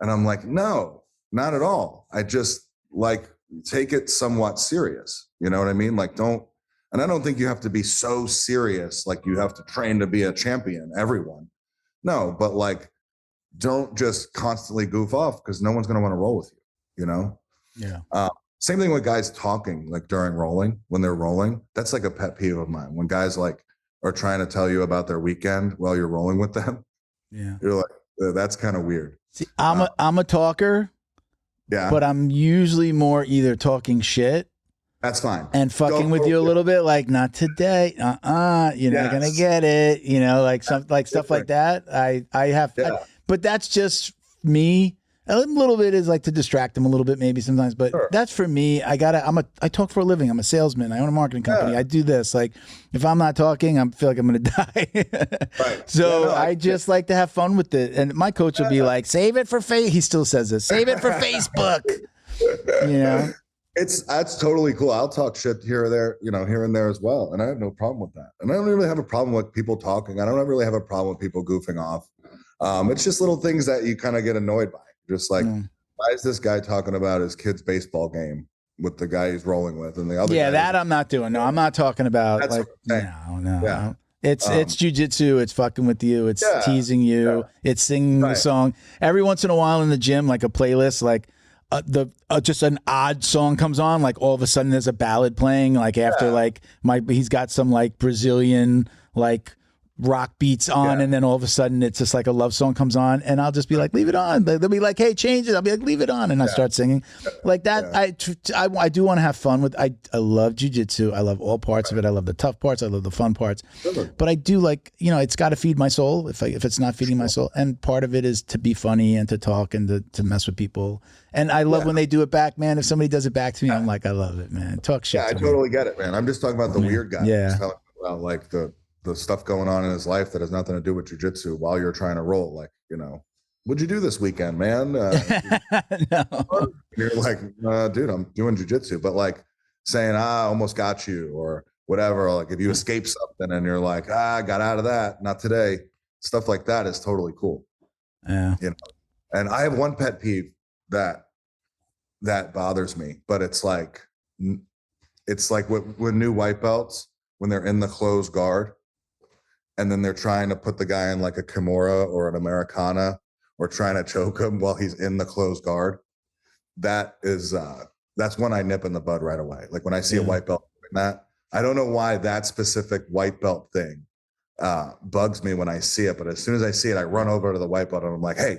Speaker 2: And I'm like, no, not at all. I just like take it somewhat serious. You know what I mean? Like and I don't think you have to be so serious. Like you have to train to be a champion, everyone. No, but like, don't just constantly goof off because no one's going to want to roll with you, you know?
Speaker 1: Yeah.
Speaker 2: Same thing with guys talking like during rolling, when they're rolling. That's like a pet peeve of mine. When guys like are trying to tell you about their weekend while you're rolling with them.
Speaker 1: Yeah.
Speaker 2: You're like, that's kind of weird.
Speaker 1: See, I'm a talker.
Speaker 2: Yeah.
Speaker 1: But I'm usually more either talking shit.
Speaker 2: That's fine.
Speaker 1: And fucking with you a little bit, like not today. You're not gonna get it. You know, like some like stuff like that. I have, but that's just me. A little bit is like to distract them a little bit, maybe sometimes. But that's for me. I talk for a living. I'm a salesman. I own a marketing company. I do this. Like, if I'm not talking, I feel like I'm gonna die.
Speaker 2: Right.
Speaker 1: So I just like to have fun with it. And my coach will be like, "Save it for He still says this. Save it for Facebook." You know.
Speaker 2: That's totally cool. I'll talk shit here or there, you know, here and there as well. And I have no problem with that. And I don't really have a problem with people talking. I don't really have a problem with people goofing off. It's just little things that you kind of get annoyed by. Just like, why is this guy talking about his kid's baseball game with the guy he's rolling with and the other guy?
Speaker 1: That I'm not doing. No, I'm not talking about like, no. Yeah. It's jujitsu. It's fucking with you. It's teasing you. Yeah. It's singing the song. Every once in a while in the gym, like a playlist, like just an odd song comes on, like all of a sudden there's a ballad playing, like after like he's got some like Brazilian like rock beats on, and then all of a sudden it's just like a love song comes on, and I'll just be like, leave it on. They'll be like, hey, change it. I'll be like, leave it on, and I start singing like that. I do want to have fun with. I love jujitsu. I love all parts of it. I love the tough parts. I love the fun parts. But I do like, you know, it's got to feed my soul. If it's not feeding my soul, and part of it is to be funny and to talk and to mess with people. And I love when they do it back, man. If somebody does it back to me, I'm like, I love it, man. Talk shit.
Speaker 2: Yeah, I totally get it, man. I'm just talking about the weird guy. Yeah. About like the stuff going on in his life that has nothing to do with jujitsu while you're trying to roll. Like, you know, what'd you do this weekend, man?
Speaker 1: No.
Speaker 2: You're like, dude, I'm doing jujitsu. But like saying, I almost got you or whatever. Like if you escape something and you're like, I got out of that, not today. Stuff like that is totally cool.
Speaker 1: Yeah.
Speaker 2: You know, and I have one pet peeve that bothers me, but it's like when new white belts, when they're in the closed guard and then they're trying to put the guy in like a Kimura or an Americana or trying to choke him while he's in the closed guard. That is, that's when I nip in the bud right away. Like when I see a white belt doing that, I don't know why that specific white belt thing bugs me when I see it. But as soon as I see it, I run over to the white belt and I'm like, hey,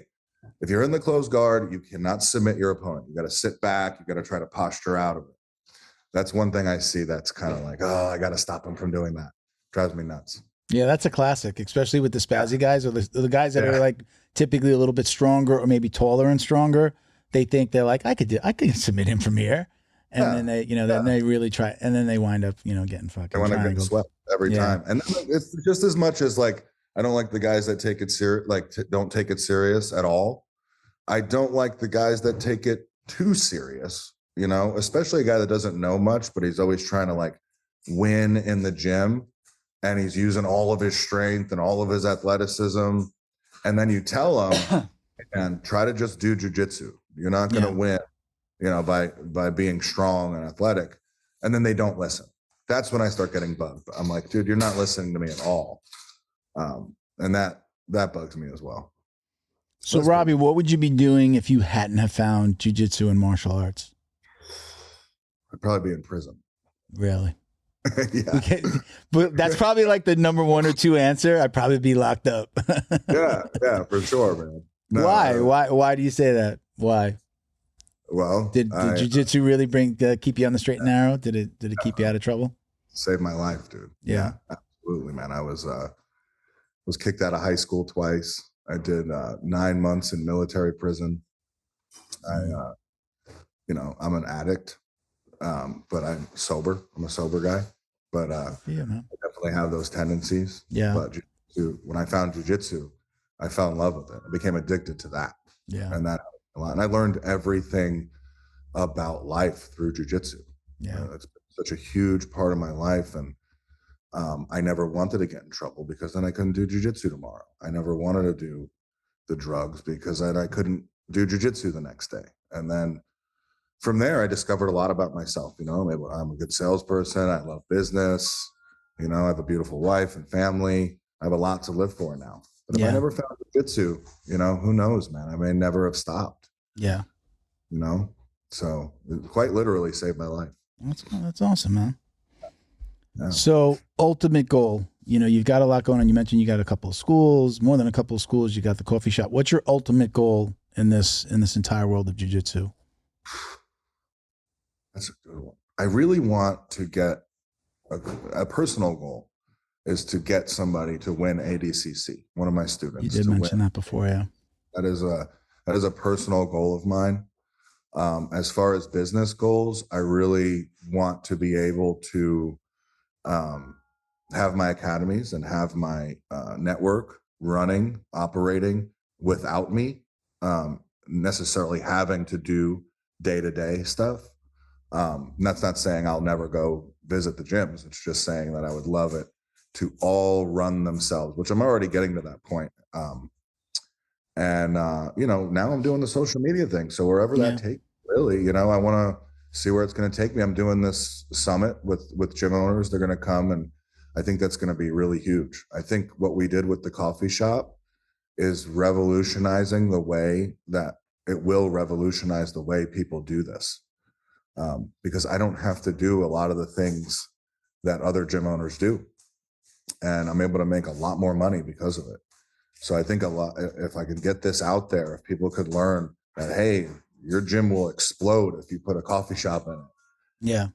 Speaker 2: if you're in the closed guard, you cannot submit your opponent. You got to sit back. You got to try to posture out of it. That's one thing I see that's kind of like, oh, I got to stop him from doing that. Drives me nuts. Yeah,
Speaker 1: that's a classic, especially with the spazzy guys or the guys that are like typically a little bit stronger or maybe taller and stronger. They think they're like, I could submit him from here. And then they, then they really try. And then they wind up, getting fucking
Speaker 2: They want to get swept every time. And it's just as much as like I don't like the guys that take it serious, don't take it serious at all. I don't like the guys that take it too serious, especially a guy that doesn't know much, but he's always trying to like win in the gym, and he's using all of his strength and all of his athleticism. And then you tell him and try to just do jujitsu. You're not going to win, by being strong and athletic. And then they don't listen. That's when I start getting bugged. I'm like, dude, you're not listening to me at all. And that bugs me as well.
Speaker 1: So Robbie, what would you be doing if you hadn't have found jujitsu and martial arts?
Speaker 2: I'd probably be in prison.
Speaker 1: Really?
Speaker 2: Yeah.
Speaker 1: But that's probably like the number 1 or 2 answer. I'd probably be locked up.
Speaker 2: yeah, for sure, man. No,
Speaker 1: Why do you say that? Why?
Speaker 2: Well,
Speaker 1: did jiu-jitsu really keep you on the straight and narrow? Did it keep you out of trouble?
Speaker 2: Saved my life, dude.
Speaker 1: Yeah,
Speaker 2: absolutely, man. I was kicked out of high school twice. I did 9 months in military prison. I'm an addict, but I'm sober. I'm a sober guy, but I definitely have those tendencies.
Speaker 1: Yeah.
Speaker 2: But when I found jiu-jitsu, I fell in love with it. I became addicted to that.
Speaker 1: Yeah.
Speaker 2: And that a lot. And I learned everything about life through jiu-jitsu.
Speaker 1: Yeah.
Speaker 2: It's been such a huge part of my life. And I never wanted to get in trouble because then I couldn't do jiu-jitsu tomorrow. I never wanted to do the drugs because then I couldn't do jiu-jitsu the next day. And then from there, I discovered a lot about myself. I'm a good salesperson. I love business. I have a beautiful wife and family. I have a lot to live for now. But if I never found jiu-jitsu, who knows, man? I may never have stopped.
Speaker 1: Yeah.
Speaker 2: So it quite literally saved my life.
Speaker 1: That's awesome, man.
Speaker 2: Yeah.
Speaker 1: So ultimate goal, you've got a lot going on. You mentioned you got a couple of schools, more than a couple of schools. You got the coffee shop. What's your ultimate goal in this entire world of jiu-jitsu?
Speaker 2: That's a good one. I really want to get a personal goal is to get somebody to win ADCC. One of my students.
Speaker 1: You did mention that before, yeah.
Speaker 2: That is a personal goal of mine. As far as business goals, I really want to be able to have my academies and have my network running, operating without me necessarily having to do day-to-day stuff. That's not saying I'll never go visit the gyms. It's just saying that I would love it to all run themselves, which I'm already getting to that point. Now I'm doing the social media thing. So wherever that takes, really, I want to see where it's going to take me. I'm doing this summit with gym owners. They're going to come, and I think that's going to be really huge. I think what we did with the coffee shop is revolutionizing the way that it will revolutionize the way people do this. Because I don't have to do a lot of the things that other gym owners do. And I'm able to make a lot more money because of it. So I think if I could get this out there, if people could learn that, hey, your gym will explode if you put a coffee shop in it.
Speaker 1: Yeah.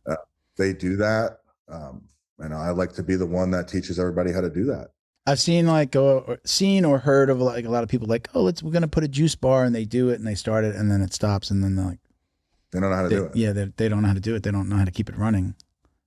Speaker 2: They do that. I'd like to be the one that teaches everybody how to do that.
Speaker 1: I've seen or heard of like a lot of people like, we're going to put a juice bar, and they do it and they start it and then it stops, and then they're like,
Speaker 2: they don't know how to do it.
Speaker 1: Yeah. They don't know how to do it. They don't know how to keep it running.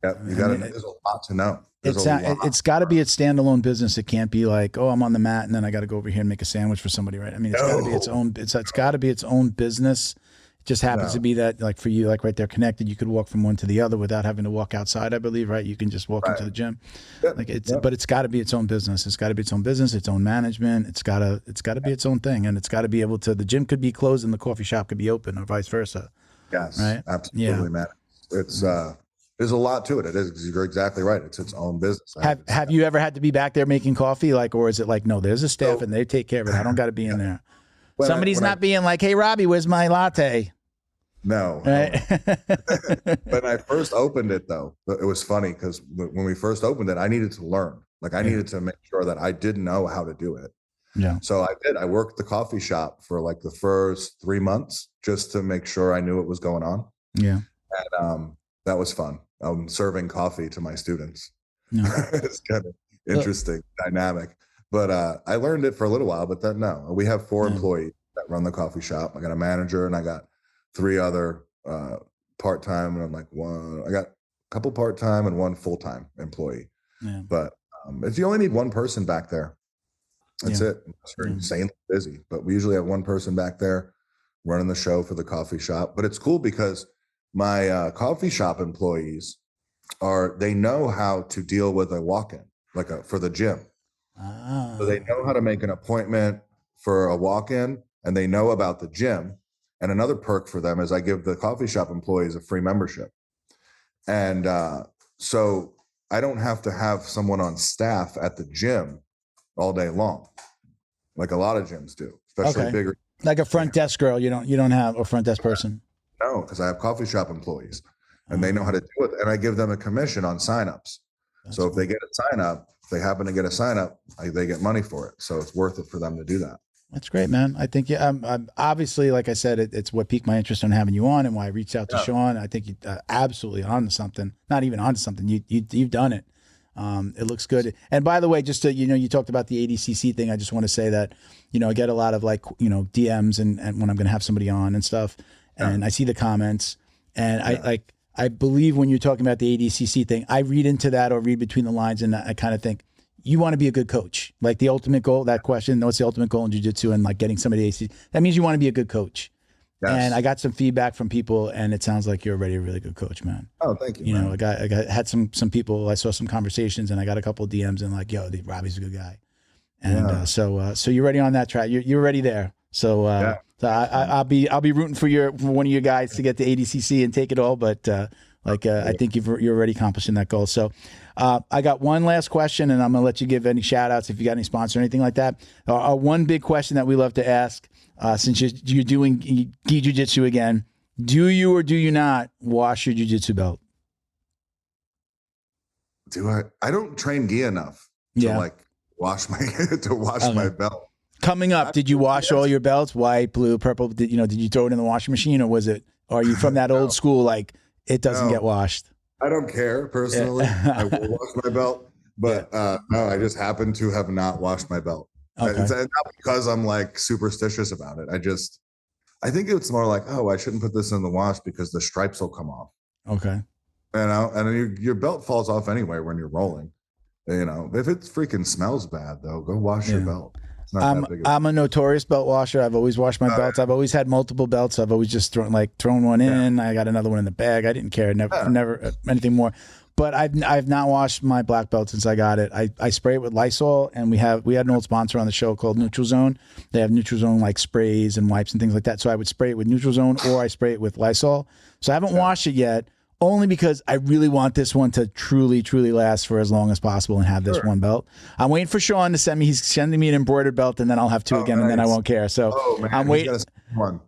Speaker 2: Yeah. There's a lot to know.
Speaker 1: It's got to be a standalone business. It can't be like, I'm on the mat and then I got to go over here and make a sandwich for somebody, right? I mean, it's got to be its own. It's got to be its own business. It just happens to be that, like for you, like right there connected, you could walk from one to the other without having to walk outside. I believe, right? You can just walk into the gym.
Speaker 2: Yeah.
Speaker 1: But it's got to be its own business. It's got to be its own business, its own management. It's got to be its own thing, and it's got to be able to. The gym could be closed and the coffee shop could be open, or vice versa.
Speaker 2: Yes,
Speaker 1: right?
Speaker 2: Absolutely, man. It's there's a lot to it. It is. You're exactly right. It's its own business.
Speaker 1: Have you ever had to be back there making coffee, or is it like, no, there's a staff and they take care of it. I don't got to be in there. Somebody's not being like, hey, Robbie, where's my latte?
Speaker 2: No.
Speaker 1: Right?
Speaker 2: When I first opened it, though, it was funny because when we first opened it, I needed to learn. I needed to make sure that I didn't know how to do it.
Speaker 1: Yeah.
Speaker 2: So I did. I worked the coffee shop for the first 3 months just to make sure I knew what was going on.
Speaker 1: Yeah.
Speaker 2: And that was fun. I'm serving coffee to my students.
Speaker 1: No.
Speaker 2: It's kind of interesting dynamic. But I learned it for a little while, but then no. We have 4 employees that run the coffee shop. I got a manager and I got 3 other part-time, and I got a couple part-time and 1 full-time employee.
Speaker 1: Yeah.
Speaker 2: But if you only need 1 person back there, That's it. We're insanely busy, but we usually have one person back there running the show for the coffee shop. But it's cool because my coffee shop employees they know how to deal with a walk-in, for the gym. So they know how to make an appointment for a walk-in, and they know about the gym. And another perk for them is I give the coffee shop employees a free membership. And so I don't have to have someone on staff at the gym all day long, like a lot of gyms do, especially bigger.
Speaker 1: Like a front desk girl. You don't have a front desk person.
Speaker 2: No, because I have coffee shop employees, and they know how to do it. And I give them a commission on signups. So if they get a sign up, if they happen to get a sign up, they get money for it. So it's worth it for them to do that.
Speaker 1: That's great, man. I think I'm obviously, like I said, it's what piqued my interest in having you on, and why I reached out to Sean. I think you're absolutely onto something. Not even onto something. You've done it. It looks good. And by the way, just to, you talked about the ADCC thing. I just want to say that, I get a lot of DMs and when I'm going to have somebody on and stuff, and I see the comments, and I believe when you're talking about the ADCC thing, I read into that or read between the lines, and I kind of think, you want to be a good coach. Like the ultimate goal, that question, what's the ultimate goal in jiu-jitsu, and like getting somebody to ADCC, that means you want to be a good coach. Yes. And I got some feedback from people, and it sounds like you're already a really good coach, man.
Speaker 2: Oh, thank you. Man.
Speaker 1: I had some people. I saw some conversations, and I got a couple of DMs, and like, yo, Robbie's a good guy. And so you're already on that track. You're already there. So I'll be rooting for one of your guys to get to ADCC and take it all. But I think you're already accomplishing that goal. So I got one last question, and I'm gonna let you give any shout outs if you got any sponsor or anything like that. One big question that we love to ask, since you're doing gi jiu-jitsu again, do you or do you not wash your jiu-jitsu belt?
Speaker 2: Do I? I don't train gi enough to wash my belt.
Speaker 1: Coming up, did you wash all your belts? White, blue, purple? Did you throw it in the washing machine, or are you from that old school, like it doesn't get washed?
Speaker 2: I don't care personally. I will wash my belt, but no, I just happen to have not washed my belt. Okay. It's not because I'm like superstitious about it. I think it's more like, I shouldn't put this in the wash because the stripes will come off.
Speaker 1: Okay.
Speaker 2: And your belt falls off anyway when you're rolling. If it freaking smells bad though, go wash your belt.
Speaker 1: I'm a notorious belt washer. I've always washed my belts. I've always had multiple belts. I've always just thrown one in. I got another one in the bag. I didn't care. Never anything more. But I've not washed my black belt since I got it. I spray it with Lysol, and we had an old sponsor on the show called Neutral Zone. They have Neutral Zone like sprays and wipes and things like that. So I would spray it with Neutral Zone, or I spray it with Lysol. So I haven't washed it yet, only because I really want this one to truly, truly last for as long as possible and have this one belt. I'm waiting for Sean to send me. He's sending me an embroidered belt, and then I'll have two again, and then I won't care. So I'm waiting.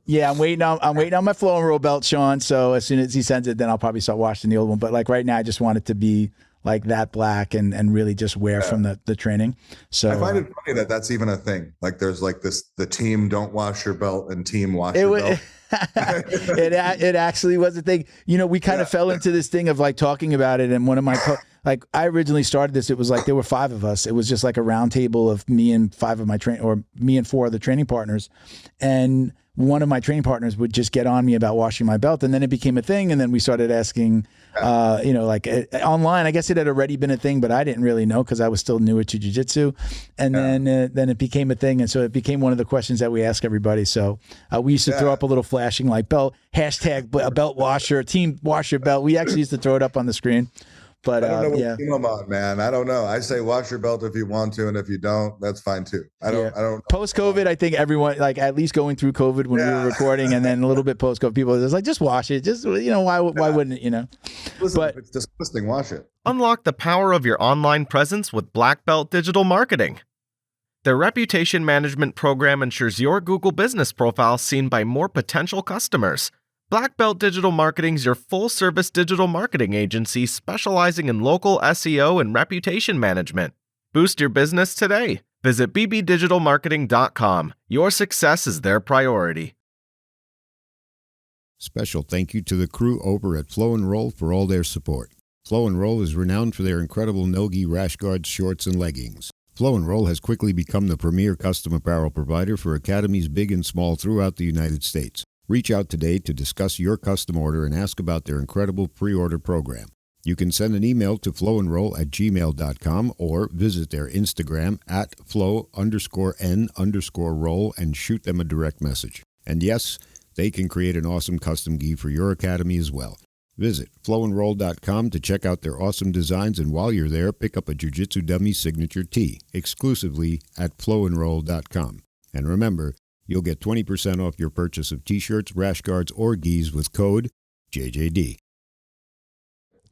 Speaker 1: Yeah, I'm waiting on my flow and roll belt, Sean. So as soon as he sends it, then I'll probably start washing the old one. But like right now, I just want it to be like that black and really just wear from the training. So
Speaker 2: I find it funny that that's even a thing. Like there's like the team don't wash your belt and team wash your belt.
Speaker 1: It actually was a thing. We kind of fell into this thing of like talking about it, and one of my I originally started this. It was like there were 5 of us. It was just like a round table of me and 5 of my me and 4 other training partners, and one of my training partners would just get on me about washing my belt, and then it became a thing, and then we started asking, online. I guess it had already been a thing, but I didn't really know because I was still newer to jiu-jitsu, and then it became a thing, and so it became one of the questions that we ask everybody. So we used to throw up a little flashing like belt hashtag belt washer, team wash your belt. We actually used to throw it up on the screen. But
Speaker 2: I don't know what team I'm on, man. I don't know. I say wash your belt if you want to, and if you don't, that's fine too. I don't.
Speaker 1: Post COVID, I think everyone, like at least going through COVID when we were recording, and then a little bit post COVID, people was like, just wash it. Just why wouldn't it?
Speaker 2: Listen, but if it's disgusting, wash it.
Speaker 3: Unlock the power of your online presence with Black Belt Digital Marketing. Their reputation management program ensures your Google business profile seen by more potential customers. Black Belt Digital Marketing is your full-service digital marketing agency specializing in local SEO and reputation management. Boost your business today. Visit bbdigitalmarketing.com. Your success is their priority.
Speaker 4: Special thank you to the crew over at Flow and Roll for all their support. Flow and Roll is renowned for their incredible no-gi rash guards, shorts, and leggings. Flow and Roll has quickly become the premier custom apparel provider for academies big and small throughout the United States. Reach out today to discuss your custom order and ask about their incredible pre-order program. You can send an email to flowandroll@gmail.com or visit their Instagram at flow_n_roll and shoot them a direct message. And yes, they can create an awesome custom gi for your academy as well. Visit flowandroll.com to check out their awesome designs, and while you're there, pick up a Jiu-Jitsu Dummy signature tee exclusively at flowandroll.com. And remember, you'll get 20% off your purchase of t-shirts, rash guards, or gis with code JJD.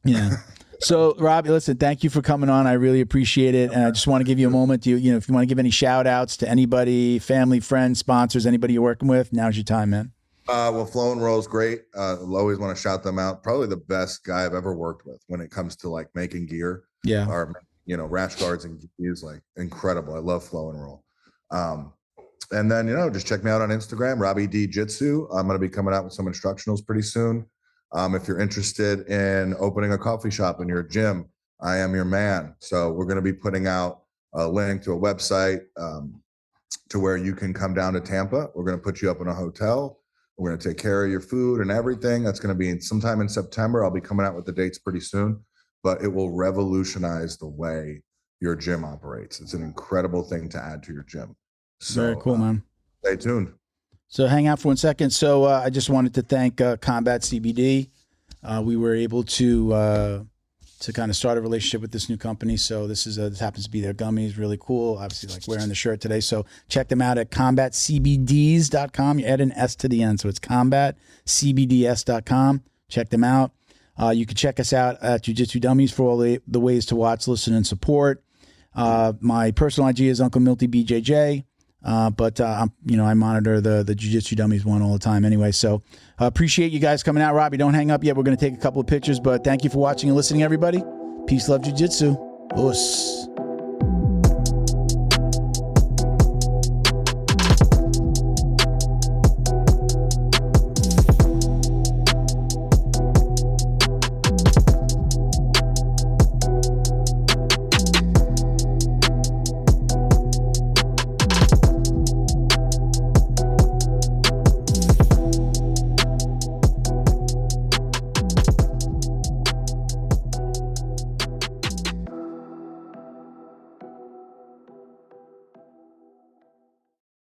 Speaker 1: Yeah. So, Robbie, listen, thank you for coming on. I really appreciate it. And I just want to give you a moment to, if you want to give any shout outs to anybody, family, friends, sponsors, anybody you're working with, now's your time, man.
Speaker 2: Well, Flow and Roll is great. I'll always want to shout them out. Probably the best guy I've ever worked with when it comes to like making gear.
Speaker 1: Yeah.
Speaker 2: Or, rash guards and gis, like incredible. I love Flow and Roll. And then, just check me out on Instagram, Robby D Jitsu. I'm going to be coming out with some instructionals pretty soon. If you're interested in opening a coffee shop in your gym, I am your man. So we're going to be putting out a link to a website to where you can come down to Tampa. We're going to put you up in a hotel. We're going to take care of your food and everything. That's going to be sometime in September. I'll be coming out with the dates pretty soon, but it will revolutionize the way your gym operates. It's an incredible thing to add to your gym. So,
Speaker 1: very cool, man.
Speaker 2: Stay tuned.
Speaker 1: So hang out for 1 second. So I just wanted to thank Combat CBD. We were able to kind of start a relationship with this new company. So this happens to be their gummies, really cool. Obviously, like wearing the shirt today. So check them out at combatcbds.com. You add an S to the end, so it's combatcbds.com. Check them out. You can check us out at Jiu-Jitsu Dummies for all the ways to watch, listen, and support. My personal IG is Uncle Milty BJJ. But I monitor the Jiu-Jitsu Dummies one all the time anyway. So appreciate you guys coming out. Robbie, don't hang up yet. We're going to take a couple of pictures, but thank you for watching and listening, everybody. Peace, love, Jiu-Jitsu. Us.